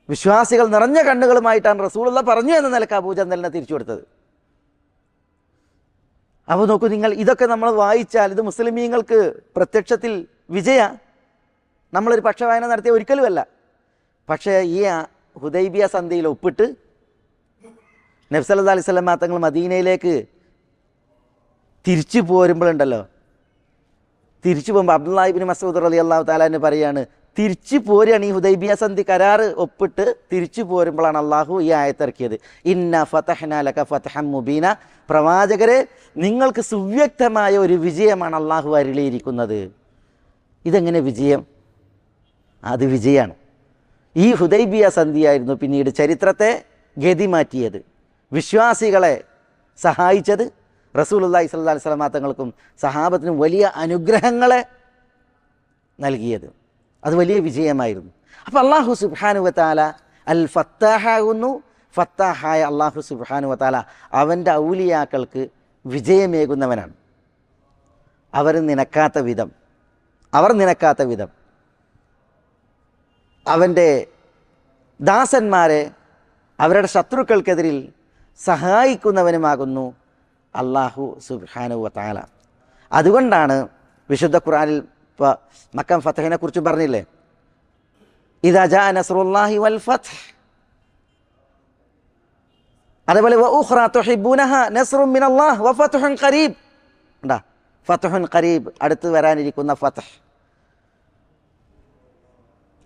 വിശ്വാസികൾ നിറഞ്ഞ കണ്ണുകളുമായിട്ടാണ് റസൂലുള്ള പറഞ്ഞു എന്ന നിലക്ക് അബൂജന്തലിനെ തിരിച്ചു കൊടുത്തത്. അപ്പോൾ നോക്കൂ നിങ്ങൾ, ഇതൊക്കെ നമ്മൾ വായിച്ചാൽ ഇത് മുസ്ലിമീങ്ങൾക്ക് പ്രത്യക്ഷത്തിൽ നമ്മളൊരു പക്ഷവായന നടത്തിയ ഒരിക്കലുമല്ല. പക്ഷേ ഈ ഹുദൈബിയ സന്ധിയിൽ ഒപ്പിട്ട് നബി സല്ലല്ലാഹു അലൈഹി വസല്ലം തങ്ങൾ മദീനയിലേക്ക് തിരിച്ചു പോരുമ്പോഴുണ്ടല്ലോ, തിരിച്ചു പോകുമ്പോൾ അബ്ദുല്ലാഹി ഇബ്നു മസ്ഊദ് റളിയല്ലാഹു തആല പറയാണ്, തിരിച്ചു പോരുകയാണ്. ഈ ഹുദൈബിയ സന്ധി കരാറ് ഒപ്പിട്ട് തിരിച്ചു പോരുമ്പോഴാണ് അള്ളാഹു ഈ ആയത്തിറക്കിയത്. ഇന്ന ഫതഹ്നാ ലക ഫതഹൻ മുബീന, പ്രവാചകരെ നിങ്ങൾക്ക് സുവ്യക്തമായ ഒരു വിജയമാണ് അള്ളാഹു അരുളിയിരിക്കുന്നത്. ഇതെങ്ങനെ വിജയം? അത് വിജയമാണ്. ഈ ഹുദൈബിയ സന്ധിയായിരുന്നു പിന്നീട് ചരിത്രത്തെ ഗതി മാറ്റിയത്, വിശ്വാസികളെ സഹായിച്ചത്, റസൂലുള്ളാഹി സ്വല്ലല്ലാഹു അലൈഹി വസല്ലം തങ്ങൾക്കും സഹാബത്തിനും വലിയ അനുഗ്രഹങ്ങളെ നൽകിയത്. അത് വലിയ വിജയമായിരുന്നു. അപ്പോൾ അള്ളാഹു സുബ്ഹാനഹു വ തആല അൽ ഫത്താഹാകുന്നു. ഫത്താഹായ അള്ളാഹു സുബ്ഹാനഹു വ തആല അവൻ്റെ ഔലിയാക്കൾക്ക് വിജയമേകുന്നവനാണ്. അവർ നിനക്കാത്ത വിധം അവൻ്റെ ദാസന്മാരെ അവരുടെ ശത്രുക്കൾക്കെതിരിൽ സഹായിക്കുന്നവനുമാകുന്നു അള്ളാഹു സുബ്ഹാനഹു വ തആല. അതുകൊണ്ടാണ് വിശുദ്ധ ഖുർആനിൽ ഇപ്പോൾ മക്ക ഫതഹിനെ കുറിച്ച് പറഞ്ഞില്ലേ, ഇദാ ജാഅ നസ്റുല്ലാഹി വൽ ഫത്ഹ്. അതേപോലെ വ ഉഖ്റ തുഹിബ്ബൂനഹ നസ്റും മിനല്ലാഹ് വ ഫത്ഹുൻ ഖരീബ്. ഉണ്ടാ, ഫത്ഹുൻ ഖരീബ്, അടുത്ത് വരാനിരിക്കുന്ന ഫത്ഹ്,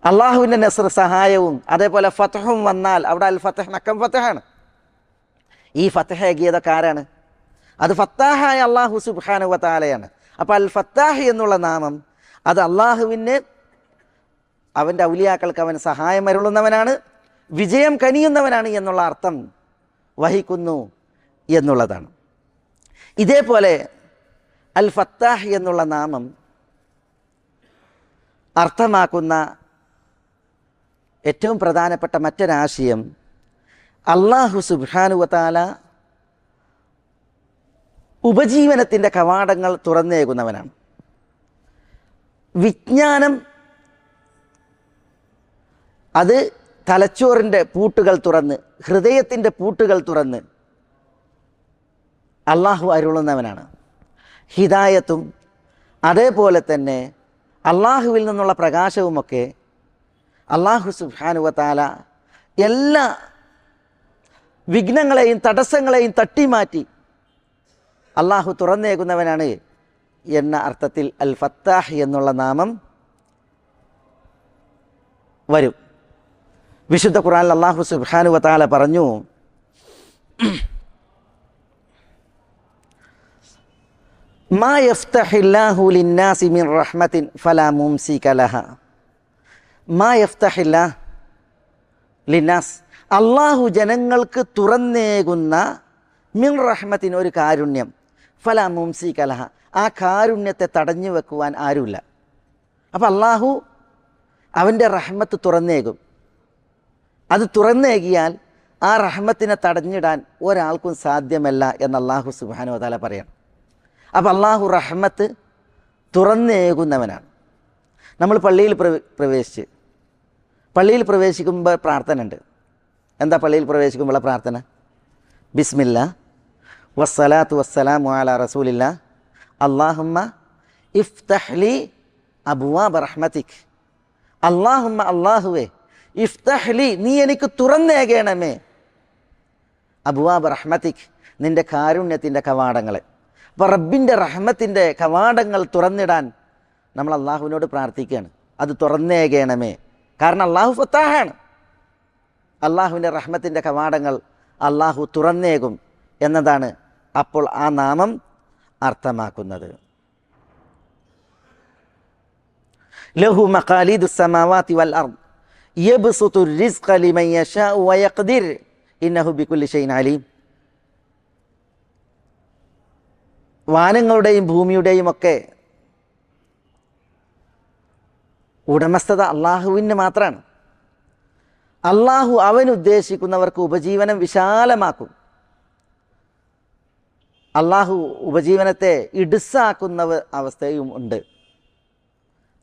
അള്ളാഹുവിൻ്റെ നസ്ർ സഹായവും അതേപോലെ ഫത്ഹും വന്നാൽ അവിടെ അൽ ഫത്ഹ് മക്കം ഫത്ഹാണ്. ഈ ഫത്ഹ് ഏകിയതൊക്കെ ആരാണ്? അത് ഫത്താഹായ അള്ളാഹു സുബ്ഹാനഹു വ തആലയാണ്. അപ്പോൾ അൽ ഫത്താഹ് എന്നുള്ള നാമം അത് അള്ളാഹുവിന് അവൻ്റെ ഔലിയാക്കൾക്ക് അവൻ സഹായം അരുളുന്നവനാണ്, വിജയം കനിയുന്നവനാണ് എന്നുള്ള അർത്ഥം വഹിക്കുന്നു എന്നുള്ളതാണ്. ഇതേപോലെ അൽ ഫത്താഹ് എന്നുള്ള നാമം അർത്ഥമാക്കുന്ന ഏറ്റവും പ്രധാനപ്പെട്ട മറ്റൊരാശയം അള്ളാഹു സുബ്ഹാനഹു വ തആല ഉപജീവനത്തിൻ്റെ കവാടങ്ങൾ തുറന്നേകുന്നവനാണ്. വിജ്ഞാനം അത് തലച്ചോറിൻ്റെ പൂട്ടുകൾ തുറന്ന്, ഹൃദയത്തിൻ്റെ പൂട്ടുകൾ തുറന്ന് അള്ളാഹു അരുളുന്നവനാണ്. ഹിദായത്തും അതേപോലെ തന്നെ അള്ളാഹുവിൽ നിന്നുള്ള പ്രകാശവുമൊക്കെ അള്ളാഹു സുബ്ഹാനഹു വ തആല എല്ലാ വിഘ്നങ്ങളെയും തടസ്സങ്ങളെയും തട്ടിമാറ്റി അള്ളാഹു തുറന്നേകുന്നവനാണ് എന്ന അർത്ഥത്തിൽ അൽ ഫത്താഹ് എന്നുള്ള നാമം വരും. വിശുദ്ധ ഖുർആനിൽ അള്ളാഹു സുബ്ഹാനഹു വ തആല പറഞ്ഞു, മാ യഫ്തഹില്ലാഹു ലിന്നാസി മിൻ റഹ്മത്തിൻ ഫലാ മുംസിക ലഹാ. മാ യഫ്തഹില്ലാഹ് ലിന്നാസ്, അള്ളാഹു ജനങ്ങൾക്ക് തുറന്നേകുന്ന മിൻ റഹ്മത്തിൻ ഒരു കാരുണ്യം, ഫലാ മുംസിക ലഹാ, ആ കാരുണ്യത്തെ തടഞ്ഞു വെക്കുവാൻ ആരുമില്ല. അപ്പം അള്ളാഹു അവൻ്റെ റഹ്മത്ത് തുറന്നേകും. അത് തുറന്നേകിയാൽ ആ റഹ്മത്തിനെ തടഞ്ഞിടാൻ ഒരാൾക്കും സാധ്യമല്ല എന്ന് അള്ളാഹു സുബ്ഹാനഹു വ തആല പറയണം. അപ്പം അള്ളാഹു റഹ്മത്ത് തുറന്നേകുന്നവനാണ്. നമ്മൾ പള്ളിയിൽ പ്രവേശിക്കുമ്പോൾ പ്രാർത്ഥന ഉണ്ട്. എന്താ പള്ളിയിൽ പ്രവേശിക്കുമ്പോഴുള്ള പ്രാർത്ഥന? ബിസ്മില്ലാ വസ്സലാത്തു വസ്സലാമു അലാ റസൂലില്ലാ അല്ലാഹുമ്മ ഇഫ്തഹ് ലി അബ്വാബ റഹ്മതിക്. അല്ലാഹുമ്മ, അല്ലാഹുവേ, ഇഫ്തഹ് ലി, നീ എനിക്ക് തുറന്നേകണമേ, അബ്വാബ റഹ്മതിക്, നിൻ്റെ കാരുണ്യത്തിൻ്റെ കവാടങ്ങളെ. അപ്പോൾ റബ്ബിൻ്റെ റഹ്മത്തിൻ്റെ കവാടങ്ങൾ തുറന്നിടാൻ നമ്മൾ അള്ളാഹുവിനോട് പ്രാർത്ഥിക്കുകയാണ്, അത് തുറന്നേകണമേ. കാരണം അള്ളാഹു ഫത്താഹാണ്. അള്ളാഹുവിൻ്റെ റഹ്മത്തിൻ്റെ കവാടങ്ങൾ അള്ളാഹു തുറന്നേകും എന്നതാണ് അപ്പോൾ ആ നാമം അർത്ഥമാക്കുന്നത്. ലഹു മഖാലിദുസ് സമാവാതി വൽ അർദ് യബ്സുതു റിസ്ഖ ലിമൻ യശാഉ വയഖ്ദിർ ഇന്നഹു ബികുല്ലി ഷൈഇൻ അലീം. വാനങ്ങളുടെയും ഭൂമിയുടെയും ഒക്കെ ഉടമസ്ഥത അള്ളാഹുവിന് മാത്രമാണ്. അള്ളാഹു അവനുദ്ദേശിക്കുന്നവർക്ക് ഉപജീവനം വിശാലമാക്കും. അള്ളാഹു ഉപജീവനത്തെ ഇടുസാക്കുന്ന അവസ്ഥയും ഉണ്ട്.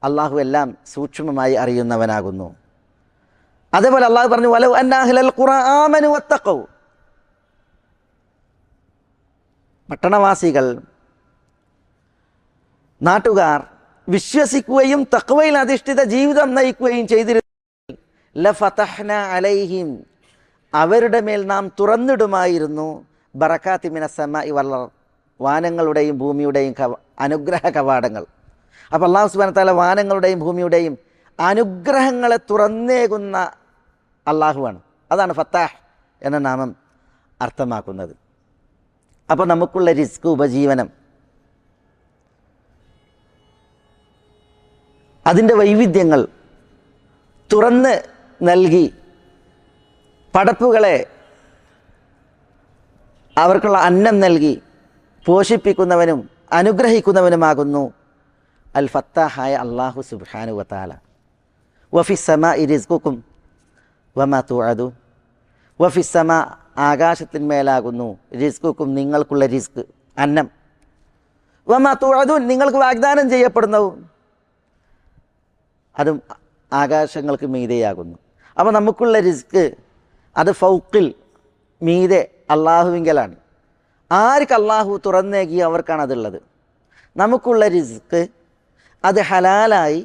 അള്ളാഹു എല്ലാം സൂക്ഷ്മമായി അറിയുന്നവനാകുന്നു. അതേപോലെ അള്ളാഹു പറഞ്ഞു, വലൗ അന്ന അഹ്ലൽ ഖുറാ ആമനു വത്തഖൗ, പട്ടണവാസികൾ, നാട്ടുകാർ വിശ്വസിക്കുകയും തഖ്വയിൽ അധിഷ്ഠിത ജീവിതം നയിക്കുകയും ചെയ്തിരുന്നു, ലഫതഹ്നാ അലൈഹിം, അവരുടെ മേൽ നാം തുറന്നിടുമായിരുന്നു, ബറകാത്തി മിനസ് സമാഇ വൽ അർദ്, വാനങ്ങളുടെയും ഭൂമിയുടെയും അനുഗ്രഹ കവാടങ്ങൾ. അപ്പോൾ അല്ലാഹു സുബ്ഹാനഹു വ തആല വാനങ്ങളുടെയും ഭൂമിയുടെയും അനുഗ്രഹങ്ങളെ തുറന്നേകുന്ന അള്ളാഹുവാണ്. അതാണ് ഫത്താഹ് എന്ന നാമം അർത്ഥമാക്കുന്നത്. അപ്പോൾ നമുക്കുള്ള റിസ്ക്, ഉപജീവനം, അതിൻ്റെ വൈവിധ്യങ്ങൾ തുറന്ന് നൽകി പടപ്പുകളെ അവർക്കുള്ള അന്നം നൽകി പോഷിപ്പിക്കുന്നവനും അനുഗ്രഹിക്കുന്നവനുമാകുന്നു അൽ ഫത്താഹായ അല്ലാഹു സുബ്ഹാനഹു വ തആല. വഫിസ് സമാഇ റിസ്ഖുക്കും വമാ തുഅദൂൻ. വഫിസ് സമാ, ആകാശത്തിന്മേലാകുന്നു, റിസ്ഖുക്കും, നിങ്ങൾക്കുള്ള റിസ്ക്, അന്നം, വമാ തുഅദൂൻ, നിങ്ങൾക്ക് വാഗ്ദാനം ചെയ്യപ്പെടുന്നതും അതും ആകാശങ്ങൾക്ക് മീതെയാകുന്നു. അപ്പോൾ നമുക്കുള്ള റിസ്ക് അത് ഫൗക്കിൽ, മീതെ അള്ളാഹുവിങ്കലാണ്. ആർക്ക് അള്ളാഹു തുറന്നേകി അവർക്കാണ് അതുള്ളത്. നമുക്കുള്ള റിസ്ക് അത് ഹലാലായി,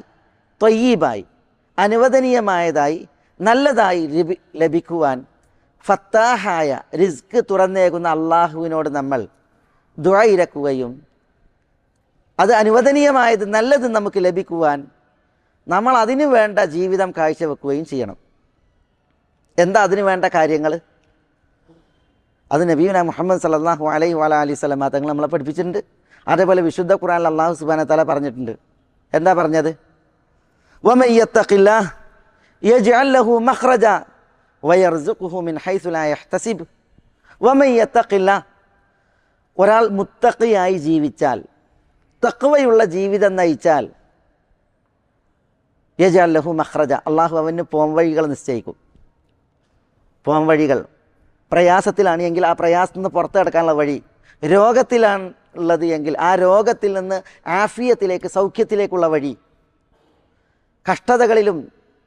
ത്വയ്യിബായി, അനുവദനീയമായതായി, നല്ലതായി ലഭിക്കുവാൻ ഫത്താഹായ റിസ്ക് തുറന്നേകുന്ന അള്ളാഹുവിനോട് നമ്മൾ ദുആ ഇരക്കുകയും അത് അനുവദനീയമായത്, നല്ലത് നമുക്ക് ലഭിക്കുവാൻ നമ്മൾ അതിനു വേണ്ട ജീവിതം കാഴ്ചവെക്കുകയും ചെയ്യണം. എന്താ അതിനു വേണ്ട കാര്യങ്ങൾ? അത് നബിയുനാ മുഹമ്മദ് സല്ലല്ലാഹു അലൈഹി വസല്ലം തങ്ങൾ നമ്മളെ പഠിപ്പിച്ചിട്ടുണ്ട്. അതേപോലെ വിശുദ്ധ ഖുർആനിൽ അല്ലാഹു സുബ്ഹാനഹു വ തആല പറഞ്ഞിട്ടുണ്ട്. എന്താ പറഞ്ഞത്? വമൻ യത്തഖില്ലാഹ് യജ്അൽ ലഹു മഖ്റജ വയർസുഖുഹു മിൻ ഹൈസു ലാ യഹ്തസിബ്. വമൻ യത്തഖില്ലാഹ്, ഒരാൾ മുത്തഖിയായി ജീവിച്ചാൽ, തഖ്വയുള്ള ജീവിതം നയിച്ചാൽ, യജ്അൽ ലഹു മഖ്റജ, അള്ളാഹു അവന് പോംവഴികൾ നിശ്ചയിക്കും. പോംവഴികൾ, പ്രയാസത്തിലാണ് എങ്കിൽ ആ പ്രയാസത്തിൽ നിന്ന് പുറത്തു കിടക്കാനുള്ള വഴി, രോഗത്തിലാണ് ഉള്ളത് എങ്കിൽ ആ രോഗത്തിൽ നിന്ന് ആഫിയത്തിലേക്ക്, സൗഖ്യത്തിലേക്കുള്ള വഴി, കഷ്ടതകളിലും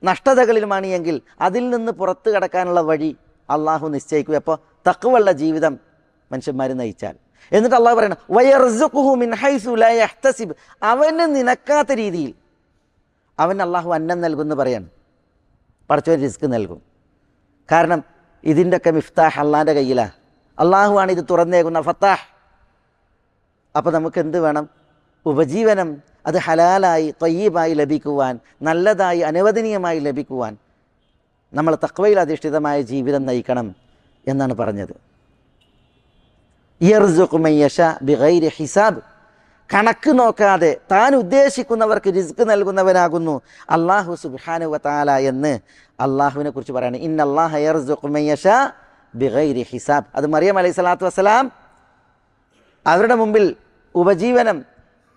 നഷ്ടതകളിലുമാണ് എങ്കിൽ അതിൽ നിന്ന് പുറത്തു കിടക്കാനുള്ള വഴി അള്ളാഹു നിശ്ചയിക്കും. അപ്പോൾ തഖ്വയുള്ള ജീവിതം മനുഷ്യന്മാർ നയിച്ചാൽ. എന്നിട്ട് അള്ളാഹു പറയണം വയർസുഖുഹു മിൻ ഹൈസു ലാ യഹ്തസിബ്, അവന് നിനക്കാത്ത രീതിയിൽ അവൻ അള്ളാഹു അന്നം നൽകുമെന്ന് പറയാണ്. പടച്ചവൻ റിസ്ക് നൽകും. കാരണം ഇതിൻ്റെയൊക്കെ മിഫ്താഹ് അള്ളാൻ്റെ കയ്യിലാണ്. അള്ളാഹുവാണ് ഇത് തുറന്നേകുന്ന ഫത്താഹ്. അപ്പോൾ നമുക്ക് എന്ത് വേണം? ഉപജീവനം അത് ഹലാലായി, ത്വയ്യിബായി ലഭിക്കുവാൻ, നല്ലതായി, അനുവദനീയമായി ലഭിക്കുവാൻ നമ്മൾ തഖ്വയിൽ അധിഷ്ഠിതമായ ജീവിതം നയിക്കണം എന്നാണ് പറഞ്ഞത്. യർസുഖു മൻ യശാ ബിഗൈരി ഹിസാബ്, കണക്ക് നോക്കാതെ താൻ ഉദ്ദേശിക്കുന്നവർക്ക് റിസ്ക് നൽകുന്നവനാകുന്നു അല്ലാഹു സുബ്ഹാനഹു വ തആല എന്ന് അള്ളാഹുവിനെ കുറിച്ച് പറയാണ്. ഇന്നല്ലാഹ യർസുഖു മൻ യശാ ബിഗൈരി ഹിസാബ്. അത് മറിയം അലൈഹി സ്വലാത്തു വസ്സലാം അവരുടെ മുമ്പിൽ ഉപജീവനം,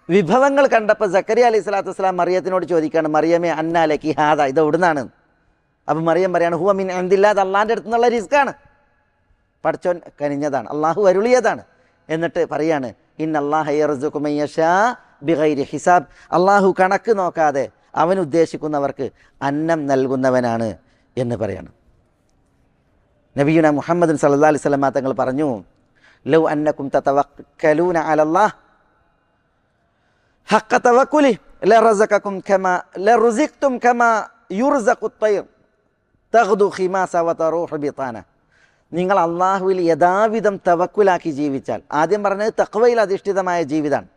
വിഭവങ്ങൾ കണ്ടപ്പോൾ സക്കരിയ അലൈഹി സ്വലാത്തു വസ്സലാം മറിയത്തിനോട് ചോദിക്കുകയാണ്, മറിയമേ അന്നാ ലക്കി ഹാദ, ഇത് എവിടുന്നാണ്? അപ്പം മറിയം പറയാണ് ഹുവ മിൻ ഇൻദില്ലാ, അത് അള്ളാൻ്റെ അടുത്ത് നിന്നുള്ള റിസ്ക്കാണ്, പടച്ചോൻ കനിഞ്ഞതാണ്, അള്ളാഹു അരുളിയതാണ്. എന്നിട്ട് പറയാണ് ഇന്നല്ലാഹ യർസുഖു മൻ യശാ ബിഗൈരി ഹിസാബ്, അള്ളാഹു കണക്ക് നോക്കാതെ അവൻ ഉദ്ദേശിക്കുന്നവർക്ക് അന്നം നൽകുന്നവനാണ് എന്ന് പറയാണ്. നബിയുനാ മുഹമ്മദ് സല്ലല്ലാഹു അലൈഹി വസല്ലം തങ്ങൾ പറഞ്ഞു, ലൗ അന്നകും തതവക്കലൂന അലല്ലാഹ് ഹഖ തവക്കുലി ലറസഖകും കമാ ലറുസിഖ്തും കമാ യുർസഖു ത്വയ്ർ തഗ്ദു ഖിമാസ വതറൂഹു ബിതാന. നിങ്ങൾ അള്ളാഹുവിൽ യഥാവിധം തവക്കുലാക്കി ജീവിച്ചാൽ, ആദ്യം പറഞ്ഞത് തഖ്വയിൽ അധിഷ്ഠിതമായ ജീവിതമാണ്.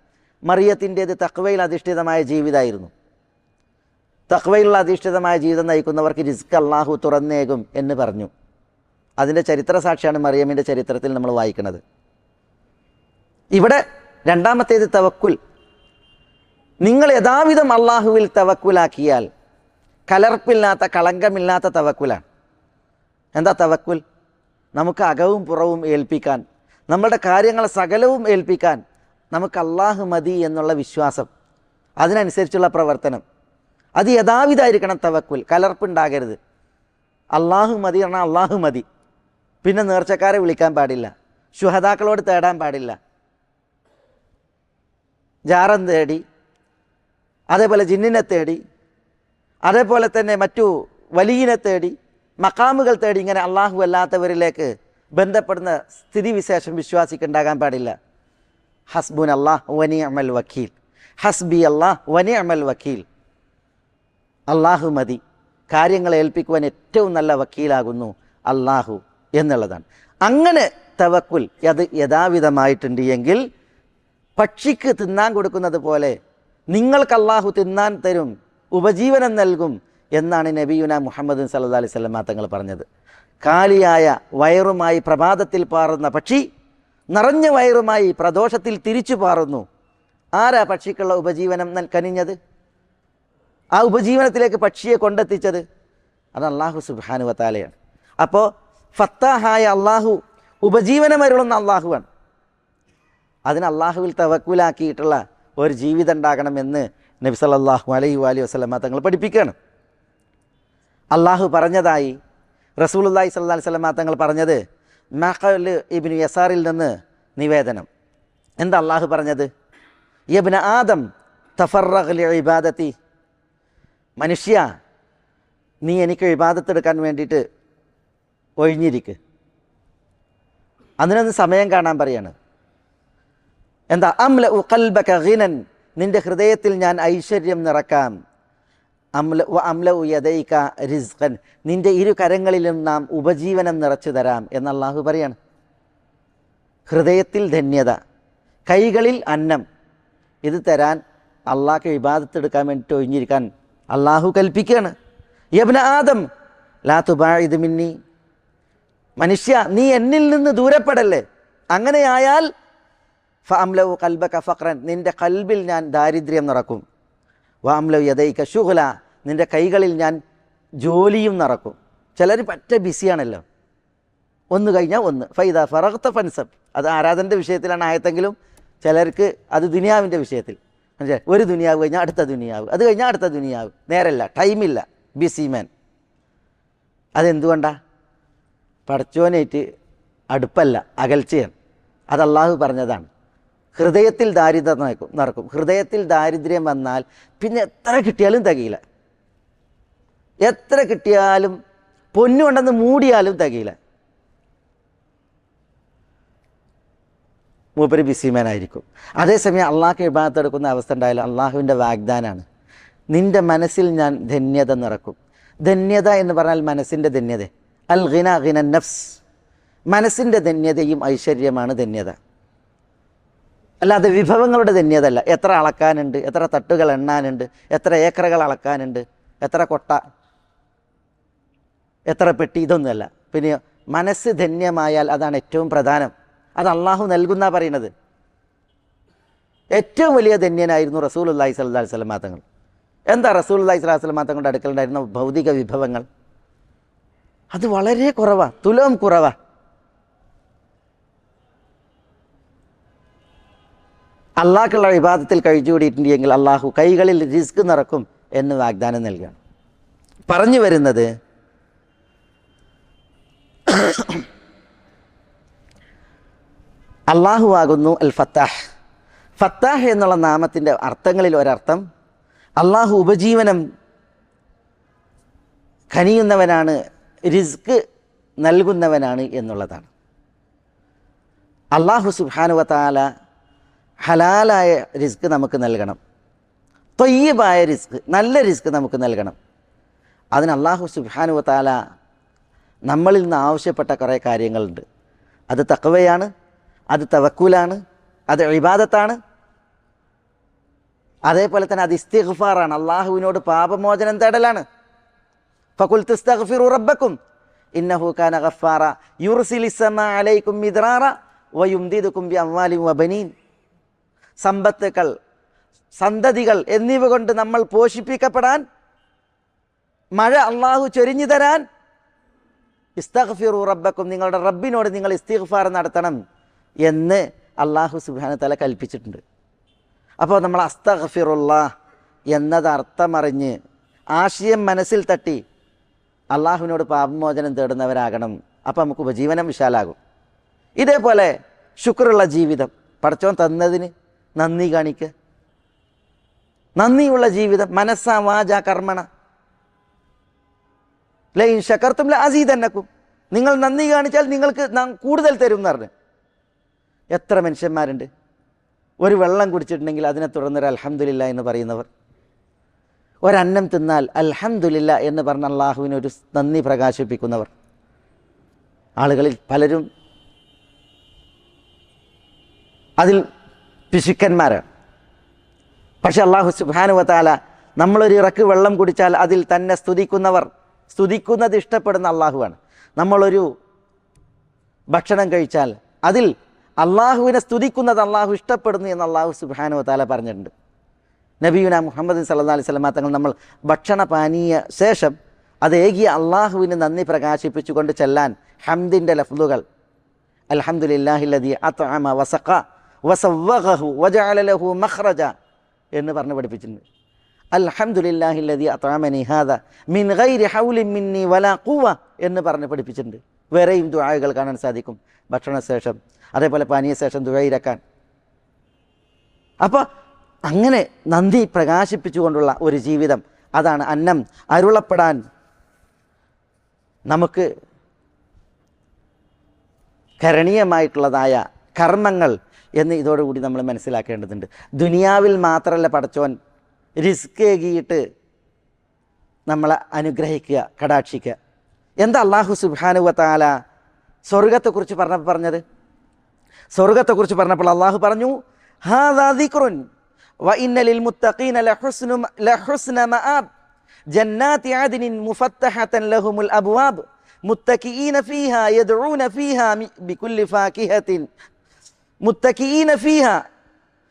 മറിയത്തിൻ്റേത് തഖ്വയിൽ അധിഷ്ഠിതമായ ജീവിതമായിരുന്നു. തഖ്വയിലുള്ള അധിഷ്ഠിതമായ ജീവിതം നയിക്കുന്നവർക്ക് റിസ്ക് അള്ളാഹു തുറന്നേകും എന്ന് പറഞ്ഞു. അതിൻ്റെ ചരിത്ര സാക്ഷിയാണ് മറിയമിൻ്റെ ചരിത്രത്തിൽ നമ്മൾ വായിക്കുന്നത്. ഇവിടെ രണ്ടാമത്തേത് തവക്കുൽ. നിങ്ങൾ യഥാവിധം അള്ളാഹുവിൽ തവക്കുലാക്കിയാൽ, കലർപ്പില്ലാത്ത, കളങ്കമില്ലാത്ത തവക്കുലാണ്. എന്താ തവക്കുൽ? നമുക്ക് അകവും പുറവും ഏൽപ്പിക്കാൻ, നമ്മളുടെ കാര്യങ്ങൾ സകലവും ഏൽപ്പിക്കാൻ നമുക്ക് അള്ളാഹു മതി എന്നുള്ള വിശ്വാസം, അതിനനുസരിച്ചുള്ള പ്രവർത്തനം, അത് യഥാവിധമായിരിക്കണം തവക്കുൽ. കലർപ്പുണ്ടാകരുത്. അള്ളാഹു മതി പറഞ്ഞാൽ അള്ളാഹു മതി. പിന്നെ നേർച്ചക്കാരെ വിളിക്കാൻ പാടില്ല, ശുഹദാക്കളോട് തേടാൻ പാടില്ല, ജാറം തേടി, അതേപോലെ ജിന്നിനെ തേടി, അതേപോലെ തന്നെ മറ്റു വലിയനെ തേടി, മക്കാമുകൾ തേടി, ഇങ്ങനെ അള്ളാഹു അല്ലാത്തവരിലേക്ക് ബന്ധപ്പെടുന്ന സ്ഥിതിവിശേഷം വിശ്വാസിക്കുണ്ടാകാൻ പാടില്ല. ഹസ്ബുൻ അല്ലാഹ് വനിഅമൽ വക്കീൽ, ഹസ്ബി അല്ലാഹ് വനിഅമൽ വക്കീൽ. അള്ളാഹു മതി, കാര്യങ്ങൾ ഏൽപ്പിക്കുവാൻ ഏറ്റവും നല്ല വക്കീലാകുന്നു അള്ളാഹു എന്നുള്ളതാണ്. അങ്ങനെ തവക്കുൽ അത് യഥാവിധമായിട്ടുണ്ട് എങ്കിൽ പക്ഷിക്ക് തിന്നാൻ കൊടുക്കുന്നത് പോലെ നിങ്ങൾക്ക് അള്ളാഹു തിന്നാൻ തരും, ഉപജീവനം നൽകും എന്നാണ് നബിയുന മുഹമ്മദ് സല്ലല്ലാഹു അലൈഹി വസല്ലം തങ്ങൾ പറഞ്ഞത്. കാലിയായ വയറുമായി പ്രഭാതത്തിൽ പാറുന്ന പക്ഷി നിറഞ്ഞ വയറുമായി പ്രദോഷത്തിൽ തിരിച്ചു പാറുന്നു. ആരാ പക്ഷിക്കുള്ള ഉപജീവനം കനിഞ്ഞത്? ആ ഉപജീവനത്തിലേക്ക് പക്ഷിയെ കൊണ്ടെത്തിച്ചത് അത് അള്ളാഹു സുബ്ഹാനഹു വ തആലയാണ്. അപ്പോൾ ഫത്താഹായ അള്ളാഹു ഉപജീവനമരുളുന്ന അള്ളാഹുവാണ്. അതിന് അള്ളാഹുവിൽ തവക്കുലാക്കിയിട്ടുള്ള ഒരു ജീവിതം ഉണ്ടാകണമെന്ന് നബി സല്ലല്ലാഹു അലൈഹി വസല്ലം തങ്ങൾ പഠിപ്പിക്കുകയാണ്. അള്ളാഹു പറഞ്ഞതായി റസൂലുള്ളാഹി സ്വല്ലല്ലാഹു അലൈഹി വസല്ലം തങ്ങൾ പറഞ്ഞത് മഖൽ ഇബ്നു യസാറിൽ നിന്ന് നിവേദനം. എന്താ അള്ളാഹു പറഞ്ഞത്? യബ്ന ആദം തഫറഗ് ലിഇബാദതി, മനുഷ്യ നീ എനിക്ക് ഇബാദത്തെടുക്കാൻ വേണ്ടിയിട്ട് ഒഴിഞ്ഞിരിക്ക്. അതിനൊന്ന് സമയം കാണാൻ പറയാണ്. എന്താ? അംലഉ ഖൽബക ഗിനൻ, നിൻ്റെ ഹൃദയത്തിൽ ഞാൻ ഐശ്വര്യം നിറക്കാം. അംലഉ യദൈക റിസ്ഖൻ, നിൻ്റെ ഇരു കരങ്ങളിലും നാം ഉപജീവനം നിറച്ചു തരാം എന്ന് അള്ളാഹു പറയാണ്. ഹൃദയത്തിൽ ധന്യത, കൈകളിൽ അന്നം, ഇത് തരാൻ അള്ളാഹ്ക്ക് ഇബാദത്തെടുക്കാൻ വേണ്ടിയിട്ട് ഒഴിഞ്ഞിരിക്കാൻ അള്ളാഹു കൽപ്പിക്കുകയാണ്. യബ്ന ആദം ലാ തുബാഇദ് മിന്നി, മനുഷ്യ നീ എന്നിൽ നിന്ന് ദൂരപ്പെടല്ലേ. അങ്ങനെയായാൽ ഫഅംലഉ ഖൽബക ഫഖ്റൻ, നിൻ്റെ കൽബിൽ ഞാൻ ദാരിദ്ര്യം നിറക്കും. വഅംലഉ യദൈക ശുഗ്ല, നിൻ്റെ കൈകളിൽ ഞാൻ ജോലിയും നിറക്കും. ചിലർ പറ്റ ബിസിയാണല്ലോ, ഒന്ന് കഴിഞ്ഞാൽ ഒന്ന്. ഫൈദാ ഫറഗ്ത ഫൻസബ്, അത് ആരാധനൻ്റെ വിഷയത്തിലാണ് ആയത്തെങ്കിലും ചിലർക്ക് അത് ദുനിയാവിൻ്റെ വിഷയത്തിൽ. ഒരു ദുനിയാവ് കഴിഞ്ഞാൽ അടുത്ത ദുനിയാവ്, അത് കഴിഞ്ഞാൽ അടുത്ത ദുനിയാവ്. നേരല്ല, ടൈമില്ല, ബിസി മാൻ. അതെന്തുകൊണ്ടാണ്? പടച്ചോനേറ്റ് അടുപ്പല്ല, അകൽച്ചയാണ്. അത് അള്ളാഹു പറഞ്ഞതാണ്. ഹൃദയത്തിൽ ദാരിദ്ര്യം നടക്കും. ഹൃദയത്തിൽ ദാരിദ്ര്യം വന്നാൽ പിന്നെ എത്ര കിട്ടിയാലും തികയില്ല. എത്ര കിട്ടിയാലും പൊന്നുകൊണ്ടെന്ന് മൂടിയാലും തികയില്ല. മൂപ്പര് ബിസിമാനായിരിക്കും. അതേസമയം അള്ളാഹ്ക്ക് ഇബാദത്ത് എടുക്കുന്ന അവസ്ഥ ഉണ്ടായാലും അള്ളാഹുവിൻ്റെ വാഗ്ദാനാണ്, നിൻ്റെ മനസ്സിൽ ഞാൻ ധന്യത നിറക്കും. ധന്യത എന്ന് പറഞ്ഞാൽ മനസ്സിൻ്റെ ധന്യത. അൽ ഗിന ഗിന നഫ്സ്, മനസ്സിൻ്റെ ധന്യതയും ഐശ്വര്യമാണ് ധന്യത. അല്ലാതെ വിഭവങ്ങളുടെ ധന്യത അല്ല. എത്ര അളക്കാനുണ്ട്, എത്ര തട്ടുകൾ എണ്ണാനുണ്ട്, എത്ര ഏക്കറുകൾ അളക്കാനുണ്ട്, എത്ര കൊട്ട, എത്ര പെട്ടി, ഇതൊന്നുമല്ല. പിന്നെ മനസ്സ് ധന്യമായാൽ അതാണ് ഏറ്റവും പ്രധാനം. അത് അള്ളാഹു നൽകുന്ന പറയുന്നത്. ഏറ്റവും വലിയ ധന്യനായിരുന്നു റസൂലുള്ളാഹി സ്വല്ലല്ലാഹു അലൈഹി വസല്ലം തങ്ങൾ. എന്താ റസൂലുള്ളാഹി സ്വല്ലല്ലാഹു അലൈഹി വസല്ലം തങ്ങളുടെ അടുക്കലുണ്ടായിരുന്ന ഭൗതിക വിഭവങ്ങൾ? അത് വളരെ കുറവാണ്, തുലം കുറവാണ്. അള്ളാഹ്ക്കുള്ള ഇബാദത്തിൽ കഴിച്ചുകൂടിയിട്ടുണ്ടെങ്കിൽ അള്ളാഹു കൈകളിൽ റിസ്ക് നിറക്കും എന്ന് വാഗ്ദാനം നൽകുകയാണ്. പറഞ്ഞു വരുന്നത് അള്ളാഹു ആകുന്നു അൽ ഫത്താഹ്. ഫത്താഹ് എന്നുള്ള നാമത്തിൻ്റെ അർത്ഥങ്ങളിൽ ഒരർത്ഥം അള്ളാഹു ഉപജീവനം കനിയുന്നവനാണ്, റിസ്ക് നൽകുന്നവനാണ് എന്നുള്ളതാണ്. അള്ളാഹു സുബ്ഹാനഹു വ തആല ഹലാലായ റിസ്ക് നമുക്ക് നൽകണം. ത്വയ്യിബായ റിസ്ക്, നല്ല റിസ്ക് നമുക്ക് നൽകണം. അതിന് അള്ളാഹു സുബ്ഹാനഹു വ തആല നമ്മളിൽ നിന്ന് ആവശ്യപ്പെട്ട കുറേ കാര്യങ്ങളുണ്ട്. അത് തഖ്വയാണ്, അത് തവക്കുലാണ്, അത് ഇബാദത്താണ്. അതേപോലെ തന്നെ അത് ഇസ്തിഗ്ഫാറാണ്, അള്ളാഹുവിനോട് പാപമോചനം തേടലാണ്. ഫഖുൽതു ഇസ്തഗ്ഫിറു റബ്ബക്കും ഇന്നഹു കാന ഗഫാറ യുർസിലിസ് സമാഅ അലൈക്കും മിദ്റാറ വയുംദിദുക്കും ബിഅംവാലിൻ വബനീൻ. സമ്പത്തുകൾ, സന്തതികൾ എന്നിവ കൊണ്ട് നമ്മൾ പോഷിപ്പിക്കപ്പെടാൻ, മഴ അള്ളാഹു ചൊരിഞ്ഞു തരാൻ, ഇസ്തഗ്ഫിറു റബ്ബക്കും, നിങ്ങളുടെ റബ്ബിനോട് നിങ്ങൾ ഇസ്തിഗ്ഫാർ നടത്തണം എന്ന് അള്ളാഹു സുബ്ഹാനഹു വ തആല കൽപ്പിച്ചിട്ടുണ്ട്. അപ്പോൾ നമ്മൾ അസ്തഗ്ഫിറുല്ലാഹ് എന്നത് അർത്ഥമറിഞ്ഞ് ആശയം മനസ്സിൽ തട്ടി അള്ളാഹുവിനോട് പാപമോചനം തേടുന്നവരാകണം. അപ്പോൾ നമുക്ക് ഉപജീവനം വിശാലാകും. ഇതേപോലെ ശുക്റുള്ള ജീവിതം, പടച്ചോൻ തന്നതിന് നന്ദി കാണിക്കുക. നന്ദിയുള്ള ജീവിതം, മനസ്സാ വാച കർമ്മണ. ലൈൻ ശകർത്തും ലഅസീദന്നക്കും, നിങ്ങൾ നന്ദി കാണിച്ചാൽ നിങ്ങൾക്ക് നാം കൂടുതൽ തരും എന്ന് പറഞ്ഞു. എത്ര മനുഷ്യന്മാരുണ്ട് ഒരു വെള്ളം കുടിച്ചിട്ടുണ്ടെങ്കിൽ അതിനെ തുടർന്നൊരു അൽഹംദുലില്ലാ എന്ന് പറയുന്നവർ, ഒരന്നം തിന്നാൽ അൽഹംദുലില്ലാ എന്ന് പറഞ്ഞ അള്ളാഹുവിനൊരു നന്ദി പ്രകാശിപ്പിക്കുന്നവർ. ആളുകളിൽ പലരും അതിൽ പിശുക്കന്മാരാണ്. പക്ഷെ അള്ളാഹു സുബ്ഹാനഹു വ തആല നമ്മളൊരു ഇറക്ക് വെള്ളം കുടിച്ചാൽ അതിൽ തന്നെ സ്തുതിക്കുന്നത് ഇഷ്ടപ്പെടുന്ന അള്ളാഹുവാണ്. നമ്മളൊരു ഭക്ഷണം കഴിച്ചാൽ അതിൽ അള്ളാഹുവിനെ സ്തുതിക്കുന്നത് അള്ളാഹു ഇഷ്ടപ്പെടുന്നു എന്ന് അള്ളാഹു സുബ്ഹാനഹു വ തആല പറഞ്ഞിട്ടുണ്ട്. നബിയുന മുഹമ്മദ് സല്ലല്ലാഹു അലൈഹി വസല്ലം തങ്ങൾ നമ്മൾ ഭക്ഷണ പാനീയ ശേഷം അതേകിയ അള്ളാഹുവിന് നന്ദി പ്രകാശിപ്പിച്ചുകൊണ്ട് ചെല്ലാൻ ഹംദിൻ്റെ ലഫ്ലുകൾ അൽഹംദുലില്ലാഹില്ലദീ അത്അമ വസഖ വസവ്വഗഹു വജഅല ലഹു മഖ്റജ എന്ന് പറഞ്ഞ് പഠിപ്പിച്ചിട്ടുണ്ട്. അൽഹംദുലില്ലാഹില്ലദീ അത്അമനി ഹാദാ മിൻ ഗൈരി ഹൗലിൻ മിന്നി വലാ ഖുവ എന്ന് പറഞ്ഞ് പഠിപ്പിച്ചിട്ടുണ്ട്. വേറെയും ദുആകൾ കാണാൻ സാധിക്കും ഭക്ഷണശേഷം, അതേപോലെ പാനീയ ശേഷം ദുആയിരക്കാൻ. അപ്പോൾ അങ്ങനെ നന്ദി പ്രകാശിപ്പിച്ചുകൊണ്ടുള്ള ഒരു ജീവിതം, അതാണ് അന്നം അരുളപ്പെടാൻ നമുക്ക് കരണീയമായിട്ടുള്ളതായ കർമ്മങ്ങൾ എന്ന് ഇതോടുകൂടി നമ്മൾ മനസ്സിലാക്കേണ്ടതുണ്ട്. ദുനിയാവിൽ മാത്രമല്ല പടച്ചോൻ റിസ്ക് ഏകിയിട്ട് നമ്മളെ അനുഗ്രഹിക്കുക, കടാക്ഷിക്കുക. എന്താ അല്ലാഹു സുബ്ഹാനഹു വ തആല സ്വർഗത്തെക്കുറിച്ച് പറഞ്ഞത്? സ്വർഗത്തെക്കുറിച്ച് പറഞ്ഞപ്പോൾ അള്ളാഹു പറഞ്ഞു, ഹാദാ ദിക്റുൻ വ ഇന്ന ലിൽ മുത്തഖീന ലഹുസ്ന മആബ് ജന്നാതി അദ്നിൻ മുഫത്തഹതൻ ലഹുമുൽ അബ്വാബ് മുത്തഖീന ഫീഹാ യദ്ഊന ഫീഹാ ബികുല്ലി ഫാകിഹത്തിൻ മുത്തഖീന ഫീഹാ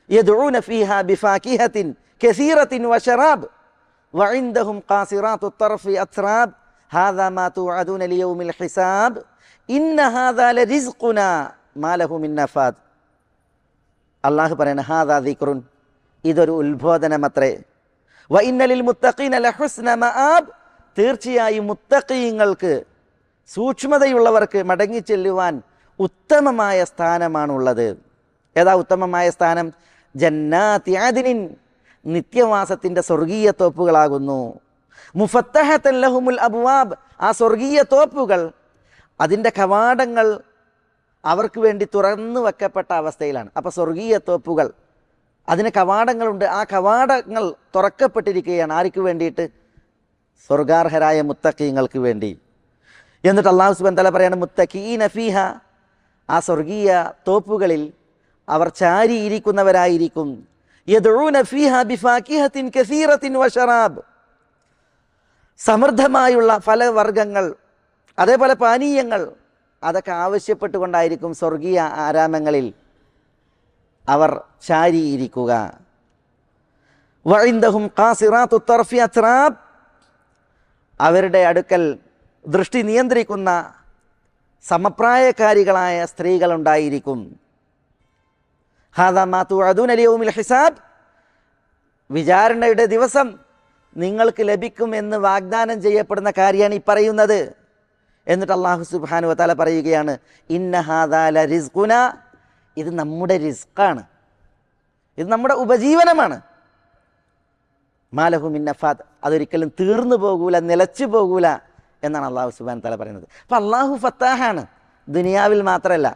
യദ്ഊന ഫീഹാ ബിഫാകിഹത്തിൻ കസീറത്തിൻ വശറാബ് വഇൻദഹും ഖാസിറാത്തു ത്റഫി അത്റാബ് ഹാദാ മാ തുഅദൂന ലിയൗമിൽ ഹിസാബ് ഇന്ന ഹാദാ ലറിസ്ഖുനാ മാ ലഹു മിൻ നഫാദ്. അല്ലാഹു പറയുന്ന ഹാദാ ദിക്റുൻ, ഇതൊരു ഉത്ബോധനമത്രേ. വ ഇന്ന ലിൽ മുത്തഖീന ലഹുസ്ന മആബ്, തീർച്ചയായും മുത്തഖീങ്ങൾക്ക്, സൂക്ഷ്മതയുള്ളവർക്ക് മടങ്ങിച്ചെല്ലുവാൻ ഉത്തമമായ സ്ഥാനമാണുള്ളത്. ഏതാ ഉത്തമമായ സ്ഥാനം? ജന്നാതി അദ്നിൻ, നിത്യവാസത്തിൻ്റെ സ്വർഗീയ തോപ്പുകളാകുന്നു. മുഫത്തഹതൻ ലഹുമുൽ അബ്വാബ്, ആ സ്വർഗീയ തോപ്പുകൾ, അതിൻ്റെ കവാടങ്ങൾ അവർക്ക് വേണ്ടി തുറന്നു വെക്കപ്പെട്ട അവസ്ഥയിലാണ്. അപ്പോൾ സ്വർഗീയ തോപ്പുകൾ, അതിന് കവാടങ്ങളുണ്ട്. ആ കവാടങ്ങൾ തുറക്കപ്പെട്ടിരിക്കുകയാണ്. ആർക്ക് വേണ്ടിയിട്ട്? സ്വർഗാർഹരായ മുത്തഖീങ്ങൾക്ക് വേണ്ടി. എന്നിട്ട് അല്ലാഹു സുബ്ഹാനഹു വ തആല പറയാണ്, മുത്തഖീന ഫീഹ, ആ സ്വർഗീയ തോപ്പുകളിൽ അവർ ചാരിയിരിക്കുന്നവരായിരിക്കും. യദ്ഊന ഫീഹ ബിഫാകിഹത്തിൻ കസീറത്തിൻ വശറാബ്, സമൃദ്ധമായുള്ള ഫലവർഗ്ഗങ്ങൾ, അതേപോലെ പാനീയങ്ങൾ, അതൊക്കെ ആവശ്യപ്പെട്ടുകൊണ്ടായിരിക്കും സ്വർഗീയ ആരാമങ്ങളിൽ അവർ ചാരിയിരിക്കുക. വഇൻദഹും ഖാസിറാത്തു ത്റഫി അത്റാബ്, അവരുടെ അടുക്കൽ ദൃഷ്ടി നിയന്ത്രിക്കുന്ന സമപ്രായക്കാരികളായ സ്ത്രീകളുണ്ടായിരിക്കും. ഹാദാ മാ തുഅദൂന ലിയൗമിൽ ഹിസാബ്, വിചാരണയുടെ ദിവസം നിങ്ങൾക്ക് ലഭിക്കുമെന്ന് വാഗ്ദാനം ചെയ്യപ്പെടുന്ന കാര്യമാണ് ഈ പറയുന്നത്. എന്നിട്ട് അല്ലാഹു സുബ്ഹാനഹു വ തആല പറയുകയാണ്, ഇന്ന ഹാദാ ലറിസ്ഖുനാ, ഇത് നമ്മുടെ റിസ്ക്കാണ്, ഇത് നമ്മുടെ ഉപജീവനമാണ്. മാലഹു മിൻ നഫാദ്, അതൊരിക്കലും തീർന്നു പോകൂല, നിലച്ചു പോകൂല എന്നാണ് അല്ലാഹു സുബ്ഹാനഹു വ തആല പറയുന്നത്. അപ്പം അല്ലാഹു ഫത്താഹാണ്, ദുനിയാവിൽ മാത്രമല്ല,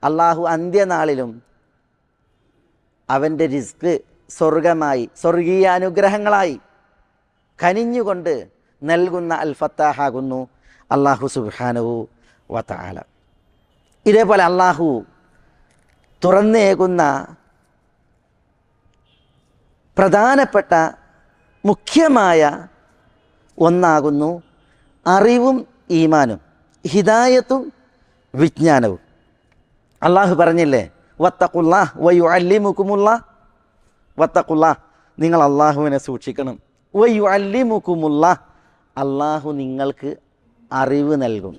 അല്ലാഹു അന്ത്യനാളിലും അവൻ്റെ റിസ്ക് സ്വർഗമായി, സ്വർഗീയ അനുഗ്രഹങ്ങളായി കനിഞ്ഞുകൊണ്ട് നൽകുന്ന അൽ ഫത്താഹാകുന്നു അല്ലാഹു സുബ്ഹാനഹു വ തആല. ഇതേപോലെ അല്ലാഹു തുറന്നേകുന്ന പ്രധാനപ്പെട്ട മുഖ്യമായ ഒന്നാകുന്നു അറിവും ഈമാനും, ഹിദായത്തും വിജ്ഞാനവും. അല്ലാഹു പറഞ്ഞില്ലേ, വത്തഖുല്ലാഹ് വയുഅല്ലിമുകുമുല്ലാഹ്, വത്തഖുല്ലാഹ്, നിങ്ങൾ അള്ളാഹുവിനെ സൂക്ഷിക്കണം. വയുഅല്ലിമുകുമുല്ലാഹ്, അള്ളാഹു നിങ്ങൾക്ക് അറിവ് നൽകും,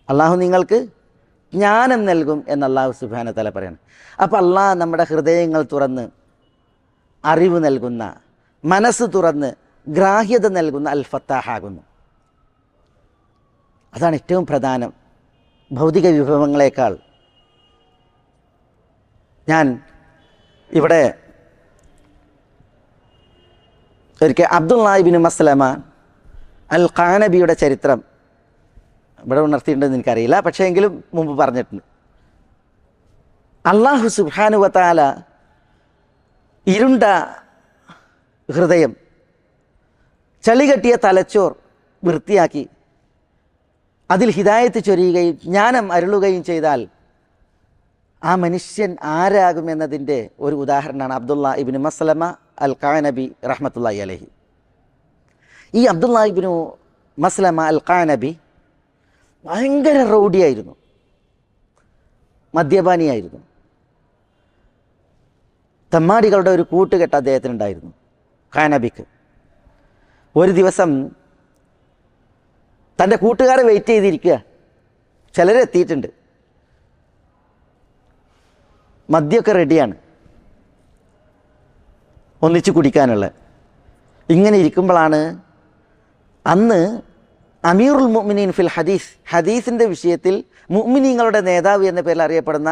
അള്ളാഹു നിങ്ങൾക്ക് ജ്ഞാനം നൽകും എന്ന് അല്ലാഹു സുബ്ഹാനഹു വ തആല പറയണം. അപ്പോൾ അള്ളാഹ് നമ്മുടെ ഹൃദയങ്ങൾ തുറന്ന് അറിവ് നൽകുന്ന, മനസ്സ് തുറന്ന് ഗ്രാഹ്യത നൽകുന്ന അൽ ഫത്താഹാകുന്നു. അതാണ് ഏറ്റവും പ്രധാനം ഭൗതിക വിഭവങ്ങളെക്കാൾ. ഞാൻ ഇവിടെ ഒരിക്കൽ അബ്ദുല്ലാഹ് ഇബ്നു മസ്ലമ അൽ ഖാനബിയുടെ ചരിത്രം ഇവിടെ ഉണർത്തിയിട്ടുണ്ടെന്ന് എനിക്കറിയില്ല, പക്ഷേ എങ്കിലും മുമ്പ് പറഞ്ഞിട്ടുണ്ട്. അല്ലാഹു സുബ്ഹാനഹു വ തആല ഇരുണ്ട ഹൃദയം, ചളികെട്ടിയ തലച്ചോർ വൃത്തിയാക്കി അതിൽ ഹിദായത്ത് ചൊരിയുകയും ജ്ഞാനം അരുളുകയും ചെയ്താൽ ആ മനുഷ്യൻ ആരാകുമെന്നതിൻ്റെ ഒരു ഉദാഹരണമാണ് അബ്ദുള്ള ഇബ്നു മസ്ലമ അൽ ഖാനബി റഹ്മത്തുള്ളാഹി അലൈഹി. ഈ അബ്ദുള്ള ഇബ്നു മസ്ലമ അൽ ഖാനബി ഭയങ്കര റൗഡിയായിരുന്നു, മദ്യപാനിയായിരുന്നു. തമ്മാടികളുടെ ഒരു കൂട്ടുകെട്ട് അദ്ദേഹത്തിനുണ്ടായിരുന്നു ഖാനബിക്ക്. ഒരു ദിവസം തൻ്റെ കൂട്ടുകാരെ വെയിറ്റ് ചെയ്തിരിക്കുക, ചിലരെത്തിയിട്ടുണ്ട്, മദ്യമൊക്കെ റെഡിയാണ് ഒന്നിച്ച് കുടിക്കാനുള്ള. ഇങ്ങനെ ഇരിക്കുമ്പോഴാണ് അന്ന് അമീറുൽ മുഅ്മിനീൻ ഫിൽ ഹദീസിൻ്റെ വിഷയത്തിൽ മുഅ്മിനീങ്ങളുടെ നേതാവ് എന്ന പേരിൽ അറിയപ്പെടുന്ന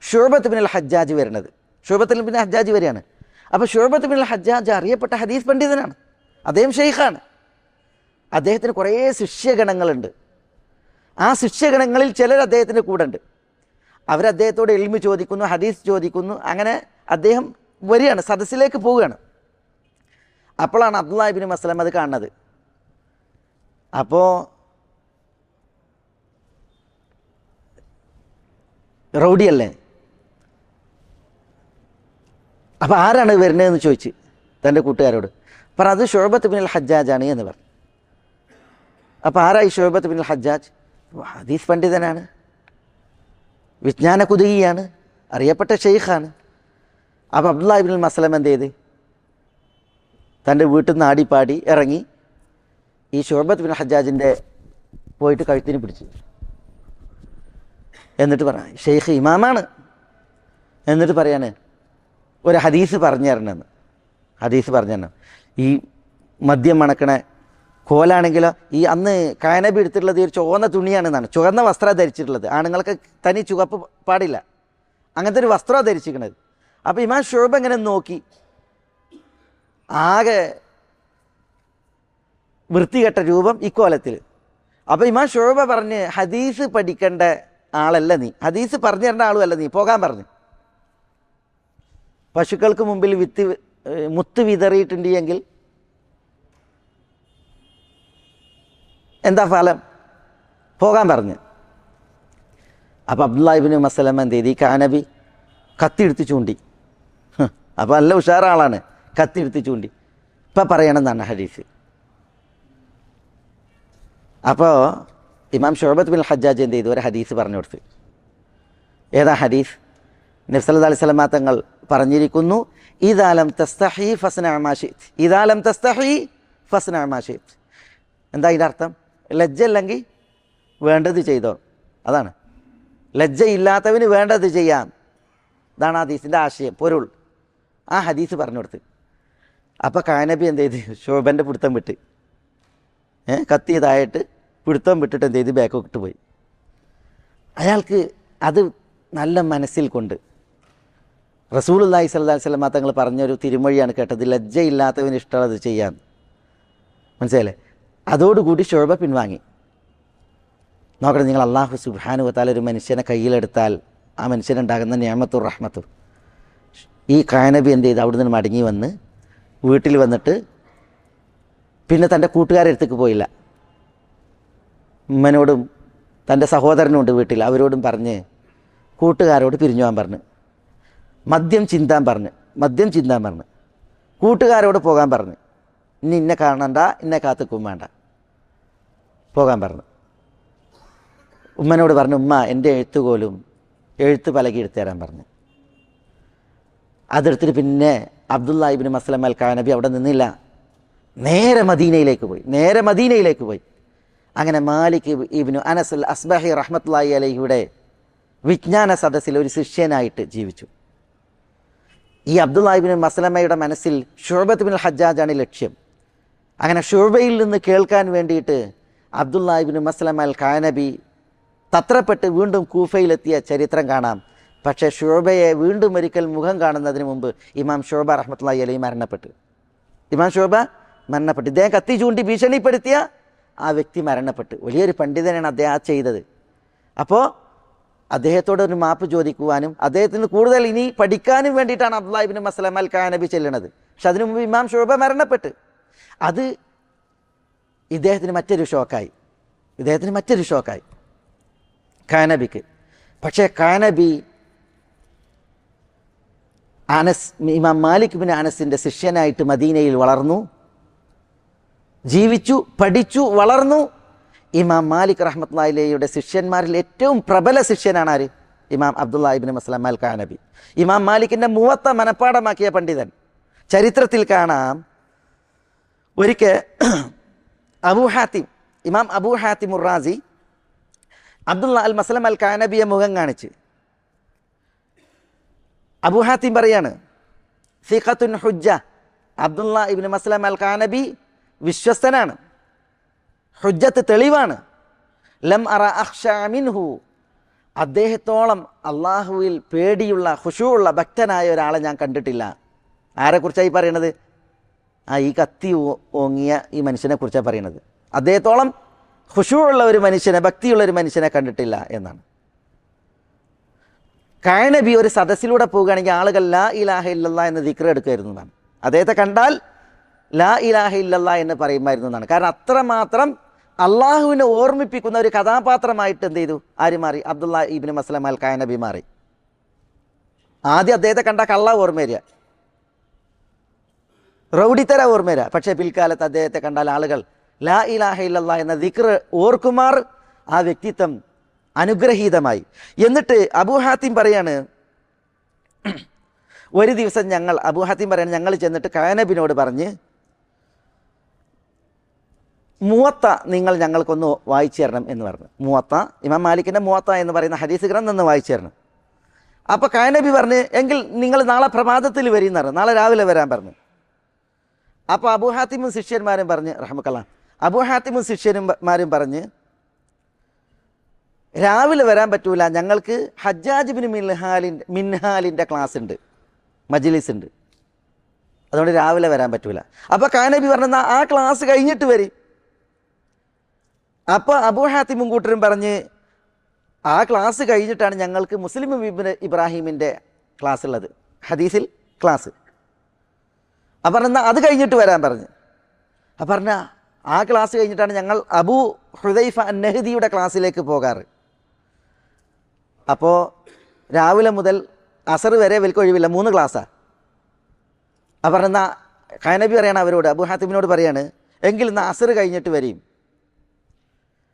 ശുഅബത്ത് ബിനുൽ ഹജ്ജാജ് വരുന്നത്. ശുഅബത്ത് ബിൻ ഹജ്ജാജ് വരികയാണ്. അപ്പോൾ ശുഅബത്ത് ബിനുൽ ഹജ്ജാജ് അറിയപ്പെട്ട ഹദീസ് പണ്ഡിതനാണ്, അദ്ദേഹം ഷെയ്ഖാണ്. അദ്ദേഹത്തിന് കുറേ ശിഷ്യഗണങ്ങളുണ്ട്. ആ ശിഷ്യഗണങ്ങളിൽ ചിലർ അദ്ദേഹത്തിൻ്റെ കൂടെ ഉണ്ട്. അവരദ്ദേഹത്തോട് ഇൽമു ചോദിക്കുന്നു, ഹദീസ് ചോദിക്കുന്നു. അങ്ങനെ അദ്ദേഹം വരികയാണ്, സദസ്സിലേക്ക് പോവുകയാണ്. അപ്പോഴാണ് അബ്ദുള്ള ഇബ്നു മസ്ലമ അത് കാണുന്നത്. അപ്പോൾ റൗഡിയല്ലേ, അപ്പോൾ ആരാണ് വരുന്നതെന്ന് ചോദിച്ച് തൻ്റെ കൂട്ടുകാരോട്. അത് ശുഅബത്ത് ബിനുൽ ഹജ്ജാജാണ് എന്ന് പറഞ്ഞു. അപ്പോൾ ആരായി ശുഅബത്ത് ബിനുൽ ഹജ്ജാജ്? ഹദീസ് പണ്ഡിതനാണ്, വിജ്ഞാന കുതുകിയാണ്, അറിയപ്പെട്ട ഷെയ്ഖാണ്. അപ്പോൾ അബ്ദുള്ള ഇബ്നുൽ മസ്ലമ എന്ത് ചെയ്ത് തൻ്റെ വീട്ടിൽ നിന്ന് ആടിപ്പാടി ഇറങ്ങി ഈ ശുഅബത്ത് ബിൻ ഹജ്ജാജിൻ്റെ പോയിട്ട് കഴുത്തിന് പിടിച്ചു. എന്നിട്ട് പറഞ്ഞു, ഷെയ്ഖ് ഇമാമാണ്, എന്നിട്ട് പറയാണ് ഒരു ഹദീസ് പറഞ്ഞു തരണമെന്ന്. ഹദീസ് പറഞ്ഞു തരണം. ഈ മദ്യം മണക്കണ കോലാണെങ്കിലോ, ഈ അന്ന് ഖാനബി എടുത്തിട്ടുള്ളത് ഒരു ചുവന്ന തുണിയാണെന്നാണ്, ചുവന്ന വസ്ത്രം ധരിച്ചിട്ടുള്ളത്. ആണുങ്ങൾക്ക് തനി ചുവപ്പ് പാടില്ല, അങ്ങനത്തെ ഒരു വസ്ത്രമാണ് ധരിച്ചിരിക്കുന്നത്. അപ്പോൾ ഇമാം ശുഅബ ഇങ്ങനെ നോക്കി, ആകെ വൃത്തികെട്ട രൂപം ഇക്കോലത്തിൽ. അപ്പോൾ ഇമാം ശുഅബ പറഞ്ഞ്, ഹദീസ് പഠിക്കേണ്ട ആളല്ല നീ, ഹദീസ് പറഞ്ഞു തരേണ്ട ആളുമല്ല നീ, പോകാൻ പറഞ്ഞു. പശുക്കൾക്ക് മുമ്പിൽ മുത്ത് വിതറിയിട്ടുണ്ട് എങ്കിൽ എന്താ ഫലം? പോകാൻ പറഞ്ഞു. അപ്പോൾ അബ്ദുള്ള ഇബ്നു മസ്ലമ എന്ത് ചെയ്തു? ഈ ഖാനബി കത്തിയെടുത്ത് ചൂണ്ടി. അപ്പോൾ നല്ല ഉഷാറാളാണ്, കത്തിയെടുത്ത് ചൂണ്ടി. ഇപ്പം പറയണമെന്നാണ് ഹദീസ്. അപ്പോൾ ഇമാം ശുഅബത്ത് ബിൻ ഹജ്ജാജ് എന്ത് ചെയ്തു? ഒരു ഹദീസ് പറഞ്ഞു കൊടുത്തു. ഏതാ ഹദീസ്? നബി സല്ലല്ലാഹു അലൈഹി വസല്ലം തങ്ങൾ പറഞ്ഞിരിക്കുന്നു, ഇദാ ലം തസ്തഹി ഫസ്ന മാ ശിഅ്ത, ഇദാ ലം തസ്തഹി ഫസ്ന മാ ശിഅ്ത. എന്താ ഇതിൻ്റെ അർത്ഥം? ലജ്ജ ഇല്ലെങ്കിൽ വേണ്ടത് ചെയ്തോ, അതാണ്. ലജ്ജയില്ലാത്തവന് വേണ്ടത് ചെയ്യാം, ഇതാണ് ഹദീസിൻ്റെ ആശയം, പൊരുൾ. ആ ഹദീസ് പറഞ്ഞു കൊടുത്ത്. അപ്പോൾ ഖാനബി എന്ത് ചെയ്ത്? ശുഅബൻ്റെ പിടുത്തം വിട്ട്, കത്തിയതായിട്ട് പിടുത്തം വിട്ടിട്ട് എന്ത് ചെയ്ത്? ബാക്കൊക്കെ പോയി. അയാൾക്ക് അത് നല്ല മനസ്സിൽ കൊണ്ട് റസൂലുള്ളാഹി സ്വല്ലല്ലാഹു അലൈഹി വസല്ലം തങ്ങൾ പറഞ്ഞൊരു തിരുമൊഴിയാണ് കേട്ടത്, ലജ്ജയില്ലാത്തവന് ഇഷ്ടമുള്ളത് ചെയ്യാൻ. മനസ്സിലായില്ലേ? അതോടുകൂടി ശുഅബ പിൻവാങ്ങി. നോക്കണം നിങ്ങൾ, അല്ലാഹു സുബ്ഹാനഹു വ തആല ഒരു മനുഷ്യനെ കയ്യിലെടുത്താൽ ആ മനുഷ്യനുണ്ടാകുന്ന നിഅമത്തുർ റഹ്മത്തും. ഈ ഖാനബി എന്ത് ചെയ്ത്? അവിടെ നിന്ന് മടങ്ങി വന്ന് വീട്ടിൽ വന്നിട്ട് പിന്നെ തൻ്റെ കൂട്ടുകാരുടെ അടുത്തേക്ക് പോയില്ല. ഉമ്മനോടും തൻ്റെ സഹോദരനുണ്ട് വീട്ടിൽ, അവരോടും പറഞ്ഞ് കൂട്ടുകാരോട് പിരിഞ്ഞു പോകാൻ പറഞ്ഞു. മദ്യം ചിന്താൻ പറഞ്ഞു. കൂട്ടുകാരോട് പോകാൻ പറഞ്ഞു. ഇനി ഇന്നെ കാണണ്ട, ഇന്നെ കാത്തുക്കും വേണ്ട, പോകാൻ പറഞ്ഞു. ഉമ്മനോട് പറഞ്ഞു, ഉമ്മ എൻ്റെ എഴുത്ത് പലകി എടുത്തു തരാൻ പറഞ്ഞു. അതെടുത്തിട്ട് പിന്നെ അബ്ദുള്ള ഇബ്നു മസ്ലമ അൽ ഖാനബി അവിടെ നിന്നില്ല, നേരെ മദീനയിലേക്ക് പോയി. അങ്ങനെ മാലിക് ഇബ്നു അനസ് അൽ അസ്ബഹി റഹ്മത്തുള്ളാഹി അലൈഹിയുടെ വിജ്ഞാന സദസ്സിൽ ഒരു ശിഷ്യനായിട്ട് ജീവിച്ചു. ഈ അബ്ദുള്ള ഇബ്നു മസ്ലമയുടെ മനസ്സിൽ ശുഅബത്ത് ബിൻ ഹജ്ജാജാണ് ലക്ഷ്യം. അങ്ങനെ ശുഅബയിൽ നിന്ന് കേൾക്കാൻ വേണ്ടിയിട്ട് അബ്ദുള്ള ഇബ്നു മസ്ലമ അൽ ഖാനബി തത്രപ്പെട്ട് വീണ്ടും കൂഫയിലെത്തിയ ചരിത്രം കാണാം. പക്ഷേ ശുഅബയെ വീണ്ടും ഒരിക്കൽ മുഖം കാണുന്നതിന് മുമ്പ് ഇമാം ശുഅബ റഹ്മത്തുള്ളാഹി അലൈഹി മരണപ്പെട്ടു. ഇദ്ദേഹം കത്തി ചൂണ്ടി ഭീഷണിപ്പെടുത്തിയ ആ വ്യക്തി മരണപ്പെട്ടു. വലിയൊരു പണ്ഡിതനാണ് അദ്ദേഹം ചെയ്തത്. അപ്പോൾ അദ്ദേഹത്തോട് ഒരു മാപ്പ് ചോദിക്കുവാനും അദ്ദേഹത്തിന് കൂടുതൽ ഇനി പഠിക്കാനും വേണ്ടിയിട്ടാണ് അബ്ദുള്ള ഇബ്നു മസ്ലമ അൽ ഖാനബി ചെല്ലുന്നത്. പക്ഷെ അതിനു മുമ്പ് ഇമാം ശുഅബ മരണപ്പെട്ട്. അത് ഇദ്ദേഹത്തിന് മറ്റൊരു ഷോക്കായി ഖാനബിക്ക്. പക്ഷേ ഖാനബി അനസ്, ഇമാം മാലിക് ബിൻ അനസിൻ്റെ ശിഷ്യനായിട്ട് മദീനയിൽ വളർന്നു, ജീവിച്ചു, പഠിച്ചു, വളർന്നു. ഇമാം മാലിക് റഹ്മത്തുള്ളാഹി അലൈഹിയുടെ ശിഷ്യന്മാരിൽ ഏറ്റവും പ്രബല ശിഷ്യനാണ് ആര്? ഇമാം അബ്ദുല്ലാഹി ഇബ്നു മസ്ലമ അൽ ഖഅനബി. ഇമാം മാലിക്കിൻ്റെ മുവത്ത മനപ്പാടമാക്കിയ പണ്ഡിതൻ. ചരിത്രത്തിൽ കാണാം, ഒരിക്കൽ ഇമാം അബൂ ഹാത്തിം റാസി അബ്ദുല്ലാ അൽ മസ്ലമ അൽ ഖഅനബിയെ മുഖം കാണിച്ച് അബൂ ഹാത്തിം പറയാണ്, സിഖത്തുൻ ഹുജ്ജ, അബ്ദുല്ലാ ഇബ്നു മസ്ലമ അൽ ഖഅനബി വിശ്വസ്തനാണ്, ഹുജ്ജത്ത് തെളിവാണ്. ലം അറ അഖ്ശഅ മിൻഹു, അദ്ദേഹത്തോളം അള്ളാഹുവിൽ പേടിയുള്ള ഖുശൂഉള്ള ഭക്തനായ ഒരാളെ ഞാൻ കണ്ടിട്ടില്ല. ആരെക്കുറിച്ചായി പറയണത്? ഈ കത്തി ഓങ്ങിയ ഈ മനുഷ്യനെ കുറിച്ചാണ് പറയണത്. അദ്ദേഹത്തോളം ഖുശൂഉള്ള ഒരു മനുഷ്യനെ, ഭക്തിയുള്ള ഒരു മനുഷ്യനെ കണ്ടിട്ടില്ല എന്നാണ്. ഖഅനബി ഒരു സദസ്സിലൂടെ പോവുകയാണെങ്കിൽ ആളുകൾ ലാ ഇലാഹ ഇല്ലല്ലാഹ് എന്ന് ദിക്ർ എടുക്കുമായിരുന്നു എന്നാണ്. അദ്ദേഹത്തെ കണ്ടാൽ ലാ ഇലാഹ ഇല്ലല്ലാഹ് എന്ന് പറയുമായിരുന്നു എന്നാണ്. കാരണം അത്രമാത്രം അള്ളാഹുവിനെ ഓർമ്മിപ്പിക്കുന്ന ഒരു കഥാപാത്രമായിട്ട് എന്ത് ചെയ്തു? ആര് മാറി? അബ്ദുല്ലാ ഇബ്നു മസ്ലമ അൽ ഖഅനബി മാറി. ആദ്യം അദ്ദേഹത്തെ കണ്ട കള്ള ഓർമ്മ വരിക, റൗഡിത്തര ഓർമ്മ വരിക. പക്ഷേ പിൽക്കാലത്ത് അദ്ദേഹത്തെ കണ്ടാൽ ആളുകൾ ലാ ഇലാഹ ഇല്ലല്ലാഹ് എന്ന ദിക്ർ ഓർക്കുമാർ. ആ വ്യക്തിത്വം അനുഗ്രഹീതമായി. എന്നിട്ട് അബൂ ഹാത്തിം പറയാണ്, ഒരു ദിവസം അബൂ ഹാത്തിം പറയാണ്, ഞങ്ങൾ ചെന്നിട്ട് ഖഅനബിനോട് പറഞ്ഞ്, മുവത്ത നിങ്ങൾ ഞങ്ങൾക്കൊന്ന് വായിച്ചു തരണം എന്ന് പറഞ്ഞു. മുവത്ത, ഇമാം മാലിക്കിൻ്റെ മുവത്ത എന്ന് പറയുന്ന ഹദീസ് ഗ്രന്ഥം ഒന്ന് വായിച്ചു തരണം. അപ്പോൾ ഖഅനബി പറഞ്ഞ്, എങ്കിൽ നിങ്ങൾ നാളെ പ്രഭാതത്തിൽ വരീന്ന് പറഞ്ഞു, നാളെ രാവിലെ വരാൻ പറഞ്ഞു. അപ്പോൾ അബൂ ഹാത്തിമും ശിഷ്യന്മാരും പറഞ്ഞ്, റഹ്മക്കല്ലാഹ്, അബൂ ഹാത്തിമും ശിഷ്യന്മാരും പറഞ്ഞ്, രാവിലെ വരാൻ പറ്റൂല, ഞങ്ങൾക്ക് ഹജ്ജാജ് ബിൻ മിൻഹാലിൻ്റെ ക്ലാസ് ഉണ്ട്, മജ്ലിസ് ഉണ്ട്, അതുകൊണ്ട് രാവിലെ വരാൻ പറ്റൂല. അപ്പോൾ ഖഅനബി പറഞ്ഞ ആ ക്ലാസ് കഴിഞ്ഞിട്ട് വരി. അപ്പോൾ അബൂ ഹാത്തിമും കൂട്ടരും പറഞ്ഞ്, ആ ക്ലാസ് കഴിഞ്ഞിട്ടാണ് ഞങ്ങൾക്ക് മുസ്ലിം ഇബ്നു ഇബ്രാഹിമിൻ്റെ ക്ലാസ് ഉള്ളത്, ഹദീസിൽ ക്ലാസ്. അപ്പം പറഞ്ഞാൽ അത് കഴിഞ്ഞിട്ട് വരാൻ പറഞ്ഞു. അപ്പം പറഞ്ഞാൽ ആ ക്ലാസ് കഴിഞ്ഞിട്ടാണ് ഞങ്ങൾ അബൂ ഹുദൈഫ അൻ-നഹ്ദിയുടെ ക്ലാസ്സിലേക്ക് പോകാറ്. അപ്പോൾ രാവിലെ മുതൽ അസർ വരെ ഇവർക്ക് ഒഴിവില്ല, 3 ക്ലാസ്സാണ്. അപ്പം പറഞ്ഞാൽ ഖഅനബി പറയാണ് അവരോട്, അബൂ ഹാത്തിമിനോട് പറയാണ്, എങ്കിൽ ഇന്ന് അസർ കഴിഞ്ഞിട്ട് വരും.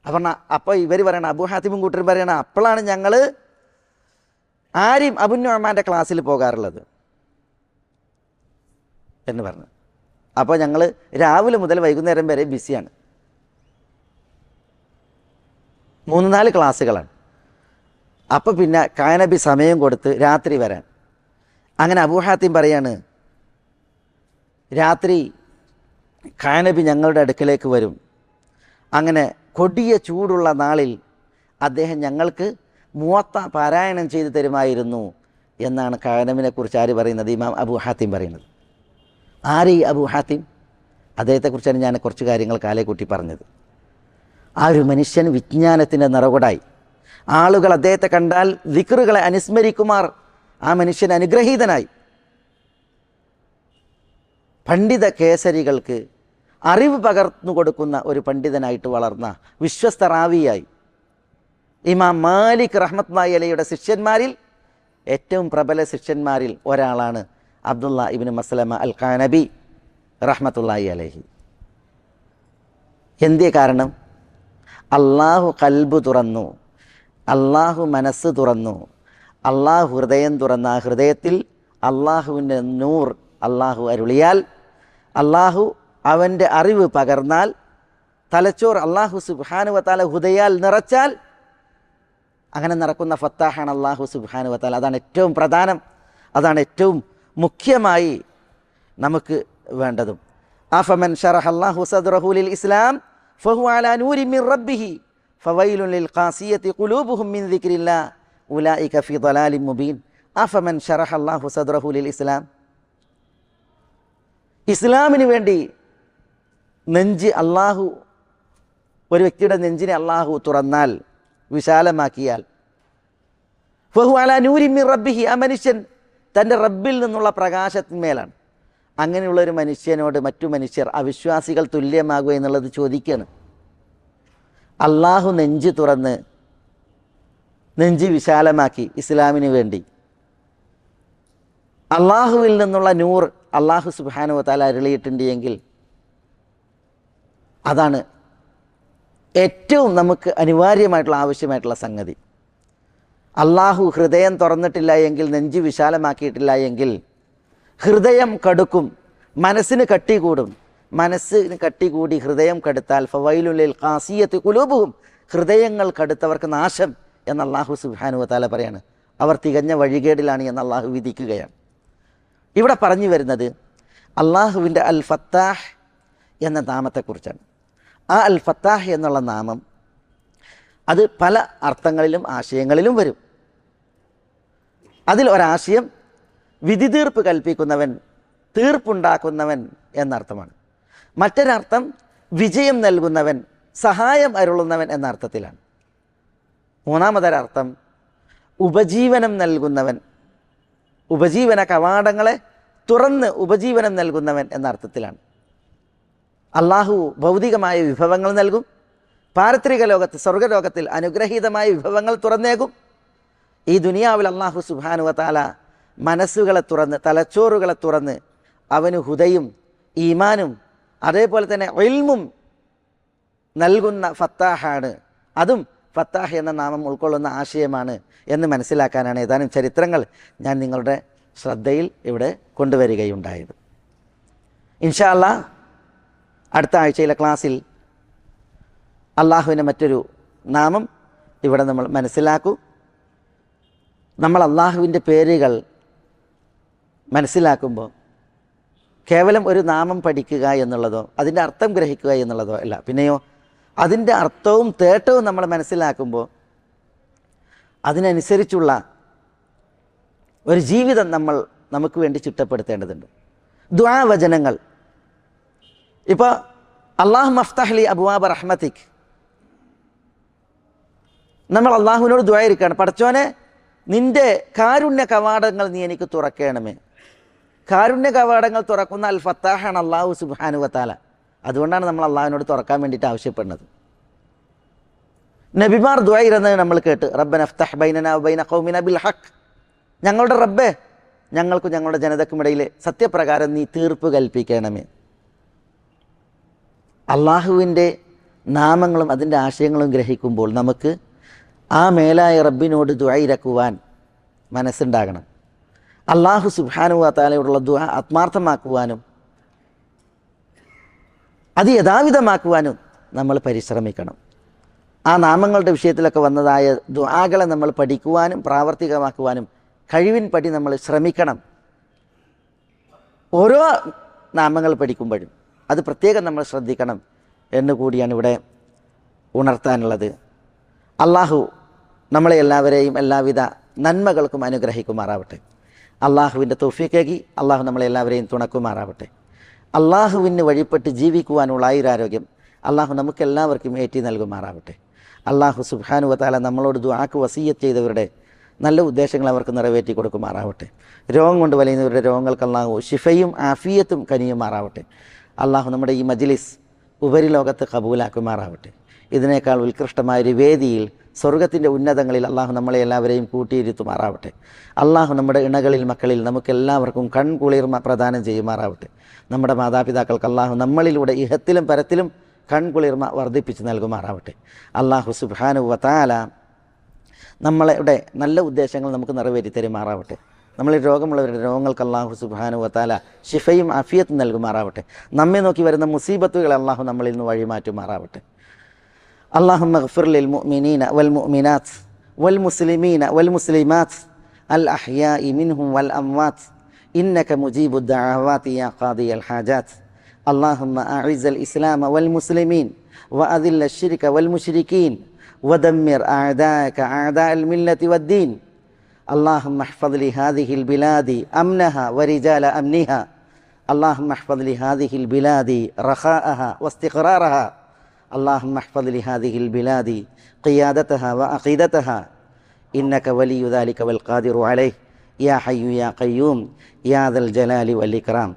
അപ്പം അപ്പോൾ ഇവർ പറയണം, അബൂ ഹാത്തിമും കൂട്ടരും പറയണം, അപ്പോഴാണ് ഞങ്ങൾ ആരും അബു നുഅ്മാൻ്റെ ക്ലാസ്സിൽ പോകാറുള്ളത് എന്ന് പറഞ്ഞു. അപ്പോൾ ഞങ്ങൾ രാവിലെ മുതൽ വൈകുന്നേരം വരെ ബിസിയാണ്, 3-4 ക്ലാസ്സുകളാണ്. അപ്പോൾ പിന്നെ ഖഅനബി സമയം കൊടുത്ത് രാത്രി വരാൻ. അങ്ങനെ അബൂ ഹാത്തിം പറയാണ്, രാത്രി ഖഅനബി ഞങ്ങളുടെ അടുക്കലേക്ക് വരും. അങ്ങനെ കൊടിയ ചൂടുള്ള നാളിൽ അദ്ദേഹം ഞങ്ങൾക്ക് മുവത്ത പാരായണം ചെയ്തു തരുമായിരുന്നു എന്നാണ് ഖഅനബിനെ കുറിച്ച് ആര് പറയുന്നത്? ഇമാം അബൂ ഹാത്തിം പറയുന്നത്. ആര് ഈ അബൂ ഹാത്തിം? അദ്ദേഹത്തെക്കുറിച്ചാണ് ഞാൻ കുറച്ച് കാര്യങ്ങൾ കാലേക്കൂട്ടി പറഞ്ഞത്. ആ ഒരു മനുഷ്യൻ വിജ്ഞാനത്തിൻ്റെ നിറകുടായി. ആളുകൾ അദ്ദേഹത്തെ കണ്ടാൽ ദിക്റുകളെ അനുസ്മരിക്കുമാർ. ആ മനുഷ്യൻ അനുഗ്രഹീതനായി. പണ്ഡിത കേസരികൾക്ക് അറിവ് പകർന്നു കൊടുക്കുന്ന ഒരു പണ്ഡിതനായിട്ട് വളർന്ന വിശ്വസ്ത റാവിയായി. ഇമാം മാലിക് റഹ്മത്തുള്ളാഹി അലൈഹിയുടെ ശിഷ്യന്മാരിൽ ഏറ്റവും പ്രബല ശിഷ്യന്മാരിൽ ഒരാളാണ് അബ്ദുല്ലാ ഇബ്നു മസ്ലമ അൽ ഖഅനബി റഹ്മത്തുള്ളാഹി അലൈഹി. എന്തേ കാരണം? അള്ളാഹു കൽബ് തുറന്നു, അള്ളാഹു മനസ്സ് തുറന്നു, അള്ളാഹു ഹൃദയം തുറന്ന ആ ഹൃദയത്തിൽ അള്ളാഹുവിൻ്റെ നൂർ അള്ളാഹു അരുളിയാൽ, അള്ളാഹു അവൻ്റെ അറിവ് പകർന്നാൽ, തലച്ചോർ അള്ളാഹു സുബ്ഹാനഹു വ തആല ഹുദയാൽ നിറച്ചാൽ, അങ്ങനെ നടക്കുന്ന ഫത്താഹാണ് അള്ളാഹു സുബ്ഹാനഹു വ തആല. അതാണ് ഏറ്റവും പ്രധാനം, അതാണ് ഏറ്റവും മുഖ്യമായി നമുക്ക് വേണ്ടതും. അഫമൻ ശറഹ അല്ലാഹു സദ്റഹു ലിൽ ഇസ്ലാം ഫഹുവ അലാ നൂരി മിൻ റബ്ബിഹി ഫവൈലുൻ ലിൽ ഖാസിയത്തി ഖുലൂബുഹും മിൻ ദിക്രില്ലാ ഉലൈക ഫീ ളലാലിൻ മുബീൻ. അഫമൻ ശറഹ അല്ലാഹു സദ്റഹു ലിൽ ഇസ്ലാം, ഇസ്ലാമിന് വേണ്ടി നെഞ്ച് അള്ളാഹു, ഒരു വ്യക്തിയുടെ നെഞ്ചിനെ അള്ളാഹു തുറന്നാൽ, വിശാലമാക്കിയാൽ, ഫഹു അലാ നൂരി മിൻ റബ്ബിഹി, ആ മനുഷ്യൻ തൻ്റെ റബ്ബിൽ നിന്നുള്ള പ്രകാശത്തിന്മേലാണ്. അങ്ങനെയുള്ളൊരു മനുഷ്യനോട് മറ്റു മനുഷ്യർ അവിശ്വാസികൾ തുല്യമാകുക എന്നുള്ളത് ചോദിക്കുകയാണ്. അള്ളാഹു നെഞ്ച് തുറന്ന് നെഞ്ച് വിശാലമാക്കി ഇസ്ലാമിന് വേണ്ടി. അള്ളാഹുവിൽ നിന്നുള്ള നൂർ അള്ളാഹു സുബ്ഹാനഹു വ തആല അരുളിയിട്ടുണ്ട് എങ്കിൽ അതാണ് ഏറ്റവും നമുക്ക് അനിവാര്യമായിട്ടുള്ള ആവശ്യമായിട്ടുള്ള സംഗതി. അള്ളാഹു ഹൃദയം തുറന്നിട്ടില്ല എങ്കിൽ, നെഞ്ച് വിശാലമാക്കിയിട്ടില്ല എങ്കിൽ ഹൃദയം കടുക്കും, മനസ്സിന് കട്ടി കൂടും. മനസ്സിന് കട്ടി കൂടി ഹൃദയം കടുത്താൽ ഫവൈലുൽ ലിൽ ഖാസിയത്തി ഖുലൂബുഹും, ഹൃദയങ്ങൾ കടുത്തവർക്ക് നാശം എന്ന് അള്ളാഹു സുബ്ഹാനഹു വ തആല പറയാണ്. അവർ തികഞ്ഞ വഴികേടിലാണ് എന്ന് അള്ളാഹു വിധിക്കുകയാണ്. ഇവിടെ പറഞ്ഞു വരുന്നത് അള്ളാഹുവിൻ്റെ അൽ ഫത്താഹ് എന്ന നാമത്തെക്കുറിച്ചാണ്. ആ അൽ ഫത്താഹ് എന്നുള്ള നാമം അത് പല അർത്ഥങ്ങളിലും ആശയങ്ങളിലും വരും. അതിൽ ഒരാശയം വിധി തീർപ്പ് കൽപ്പിക്കുന്നവൻ, തീർപ്പുണ്ടാക്കുന്നവൻ എന്നർത്ഥമാണ്. മറ്റൊരർത്ഥം വിജയം നൽകുന്നവൻ, സഹായം അരുളുന്നവൻ എന്ന അർത്ഥത്തിലാണ്. മൂന്നാമതൊരർത്ഥം ഉപജീവനം നൽകുന്നവൻ, ഉപജീവന കവാടങ്ങളെ തുറന്ന് ഉപജീവനം നൽകുന്നവൻ എന്ന അർത്ഥത്തിലാണ്. അള്ളാഹു ഭൗതികമായ വിഭവങ്ങൾ നൽകും, പാരത്രിക ലോകത്ത് സ്വർഗ്ഗലോകത്തിൽ അനുഗ്രഹീതമായ വിഭവങ്ങൾ തുറന്നേകും. ഈ ദുനിയാവിൽ അള്ളാഹു സുബ്ഹാനഹു വ തആല മനസ്സുകളെ തുറന്ന്, തലച്ചോറുകളെ തുറന്ന് അവന് ഹുദയും ഈമാനും അതേപോലെ തന്നെ ഇൽമും നൽകുന്ന ഫത്താഹാണ്. അതും ഫത്താഹ് എന്ന നാമം ഉൾക്കൊള്ളുന്ന ആശയമാണ് എന്ന് മനസ്സിലാക്കാനാണ് ഏതാനും ചരിത്രങ്ങൾ ഞാൻ നിങ്ങളുടെ ശ്രദ്ധയിൽ ഇവിടെ കൊണ്ടുവരികയുണ്ടായത്. ഇൻഷാ അല്ലാഹ് അടുത്ത ആഴ്ചയിലെ ക്ലാസ്സിൽ അള്ളാഹുവിൻ്റെ മറ്റൊരു നാമം ഇവിടെ നമ്മൾ മനസ്സിലാക്കൂ. നമ്മൾ അള്ളാഹുവിൻ്റെ പേരുകൾ മനസ്സിലാക്കുമ്പോൾ കേവലം ഒരു നാമം പഠിക്കുക എന്നുള്ളതോ അതിൻ്റെ അർത്ഥം ഗ്രഹിക്കുക എന്നുള്ളതോ അല്ല, പിന്നെയോ അതിൻ്റെ അർത്ഥവും തേട്ടവും നമ്മൾ മനസ്സിലാക്കുമ്പോൾ അതിനനുസരിച്ചുള്ള ഒരു ജീവിതം നമുക്ക് വേണ്ടി ചിട്ടപ്പെടുത്തേണ്ടതുണ്ട്. ദുആ വചനങ്ങൾ, ഇപ്പോൾ അല്ലാഹു മഫ്തഹ് ലി അബ്വാബ റഹ്മതിക്, നമ്മൾ അള്ളാഹുവിനോട് ദുആ ഇരിക്കുകയാണ്, പടച്ചോനെ നിൻ്റെ കാരുണ്യ കവാടങ്ങൾ നീ എനിക്ക് തുറക്കണമേ. കാരുണ്യ കവാടങ്ങൾ തുറക്കുന്ന അൽ ഫത്താഹാണ് അള്ളാഹു സുബ്ഹാനഹു വ തആല. അതുകൊണ്ടാണ് നമ്മൾ അള്ളാഹുവിനോട് തുറക്കാൻ വേണ്ടിയിട്ട് ആവശ്യപ്പെടുന്നത്. നബിമാർ ദുആ ഇരുന്നത് നമ്മൾ കേട്ട്, റബ്ബന ഇഫ്തഹ് ബൈനനാ വബൈന ഖൗമിനാ ബിൽ ഹഖ്, ഞങ്ങളുടെ റബ്ബേ ഞങ്ങൾക്കും ഞങ്ങളുടെ ജനതയ്ക്കും ഇടയിൽ സത്യപ്രകാരം നീ തീർപ്പ് കൽപ്പിക്കണമേ. അള്ളാഹുവിൻ്റെ നാമങ്ങളും അതിൻ്റെ ആശയങ്ങളും ഗ്രഹിക്കുമ്പോൾ നമുക്ക് ആ മേലായ റബ്ബിനോട് ദുആ ഇരക്കുവാൻ മനസ്സുണ്ടാകണം. അള്ളാഹു സുബ്ഹാനഹു വ തആലയോടുള്ള ദുആ ആത്മാർത്ഥമാക്കുവാനും അത് യഥാവിധമാക്കുവാനും നമ്മൾ പരിശ്രമിക്കണം. ആ നാമങ്ങളുടെ വിഷയത്തിലൊക്കെ വന്നതായ ദുആകളെ നമ്മൾ പഠിക്കുവാനും പ്രാവർത്തികമാക്കുവാനും കഴിവിൻ പടി നമ്മൾ ശ്രമിക്കണം. ഓരോ നാമങ്ങൾ പഠിക്കുമ്പോഴും അത് പ്രത്യേകം നമ്മൾ ശ്രദ്ധിക്കണം എന്ന് കൂടിയാണ് ഇവിടെ ഉണർത്താനുള്ളത്. അള്ളാഹു നമ്മളെ എല്ലാവരെയും എല്ലാവിധ നന്മകൾക്കും അനുഗ്രഹിക്കുമാറാവട്ടെ. അള്ളാഹുവിൻ്റെ തൗഫീഖേകി അള്ളാഹു നമ്മളെ എല്ലാവരെയും തുണക്കുമാറാവട്ടെ. അള്ളാഹുവിന് വഴിപ്പെട്ട് ജീവിക്കുവാനുള്ള ആയുരാരോഗ്യം അള്ളാഹു നമുക്കെല്ലാവർക്കും ഏറ്റി നൽകുമാറാവട്ടെ. അള്ളാഹു സുബ്ഹാനഹു വ തആല നമ്മളോട് ദുആക്ക് വസിയ്യത്ത് ചെയ്തവരുടെ നല്ല ഉദ്ദേശങ്ങൾ അവർക്ക് നിറവേറ്റി കൊടുക്കുമാറാവട്ടെ. രോഗം കൊണ്ട് വലയുന്നവരുടെ രോഗങ്ങൾക്ക് അള്ളാഹു ശിഫയും ആഫിയത്തും കനിയുമാറാവട്ടെ. അള്ളാഹു നമ്മുടെ ഈ മജ്ലിസ് ഉപരിലോകത്ത് കബൂലാക്കുമാറാവട്ടെ. ഇതിനേക്കാൾ ഉത്കൃഷ്ടമായൊരു വേദിയിൽ സ്വർഗത്തിൻ്റെ ഉന്നതങ്ങളിൽ അള്ളാഹു നമ്മളെ എല്ലാവരെയും കൂട്ടിയിരുത്തുമാറാവട്ടെ. അള്ളാഹു നമ്മുടെ ഇണകളിൽ മക്കളിൽ നമുക്കെല്ലാവർക്കും കൺകുളിർമ പ്രദാനം ചെയ്യുമാറാവട്ടെ. നമ്മുടെ മാതാപിതാക്കൾക്ക് അള്ളാഹു നമ്മളിലൂടെ ഇഹത്തിലും പരത്തിലും കൺകുളിർമ വർദ്ധിപ്പിച്ച് നൽകുമാറാവട്ടെ. അള്ളാഹു സുബ്ഹാനഹു വ തആല നമ്മളുടെ നല്ല ഉദ്ദേശങ്ങൾ നമുക്ക് നിറവേറ്റി തരുമാറാവട്ടെ. നമ്മളിൽ രോഗമുള്ളവരുടെ രോഗങ്ങൾക്ക് അള്ളാഹു സുബ്ഹാനഹു വ തആല ശിഫയും ആഫിയത്തും നൽകുമാറാവട്ടെ. നമ്മെ നോക്കി വരുന്ന മുസീബത്തുകളെ അള്ളാഹു നമ്മളിൽ നിന്ന് വഴിമാറ്റുമാറാവട്ടെ. اللهم اغفر للمؤمنين والمؤمنات والمسلمين والمسلمات الأحياء منهم والأموات إنك مجيب الدعوات يا قاضي الحاجات. اللهم أعز الإسلام والمسلمين وأذل الشرك والمشركين ودمر أعداءك أعداء الملة والدين. اللهم احفظ لهذه البلاد أمنها ورجال أمنها. اللهم احفظ لهذه البلاد رخاءها واستقرارها. اللهم احفظ لهذه البلاد قيادتها وعقيدتها إنك ولي ذلك والقادر عليه يا حي يا قيوم يا ذا الجلال والإكرام.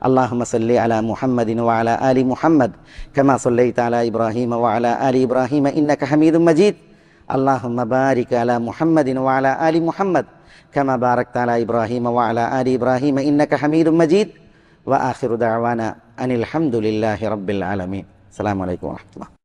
اللهم صل على محمد وعلى آل محمد كما صليت على إبراهيم وعلى آل إبراهيم إنك حميد مجيد. അല്ലാഹുമ്മ ബാരിക് അലാ മുഹമ്മദിൻ വഅലാ ആലി മുഹമ്മദ് കമാ ബാറക്ത അലാ ഇബ്രാഹീമ വഅലാ ആലി ഇബ്രാഹീമ ഇന്നക ഹമീദും മജീദ് വആഖിറു ദഅവാന അനിൽ ഹംദുലില്ലാഹി റബ്ബിൽ ആലമീൻ. അസ്സലാമു അലൈക്കും വറഹ്മത്തുള്ളാഹി.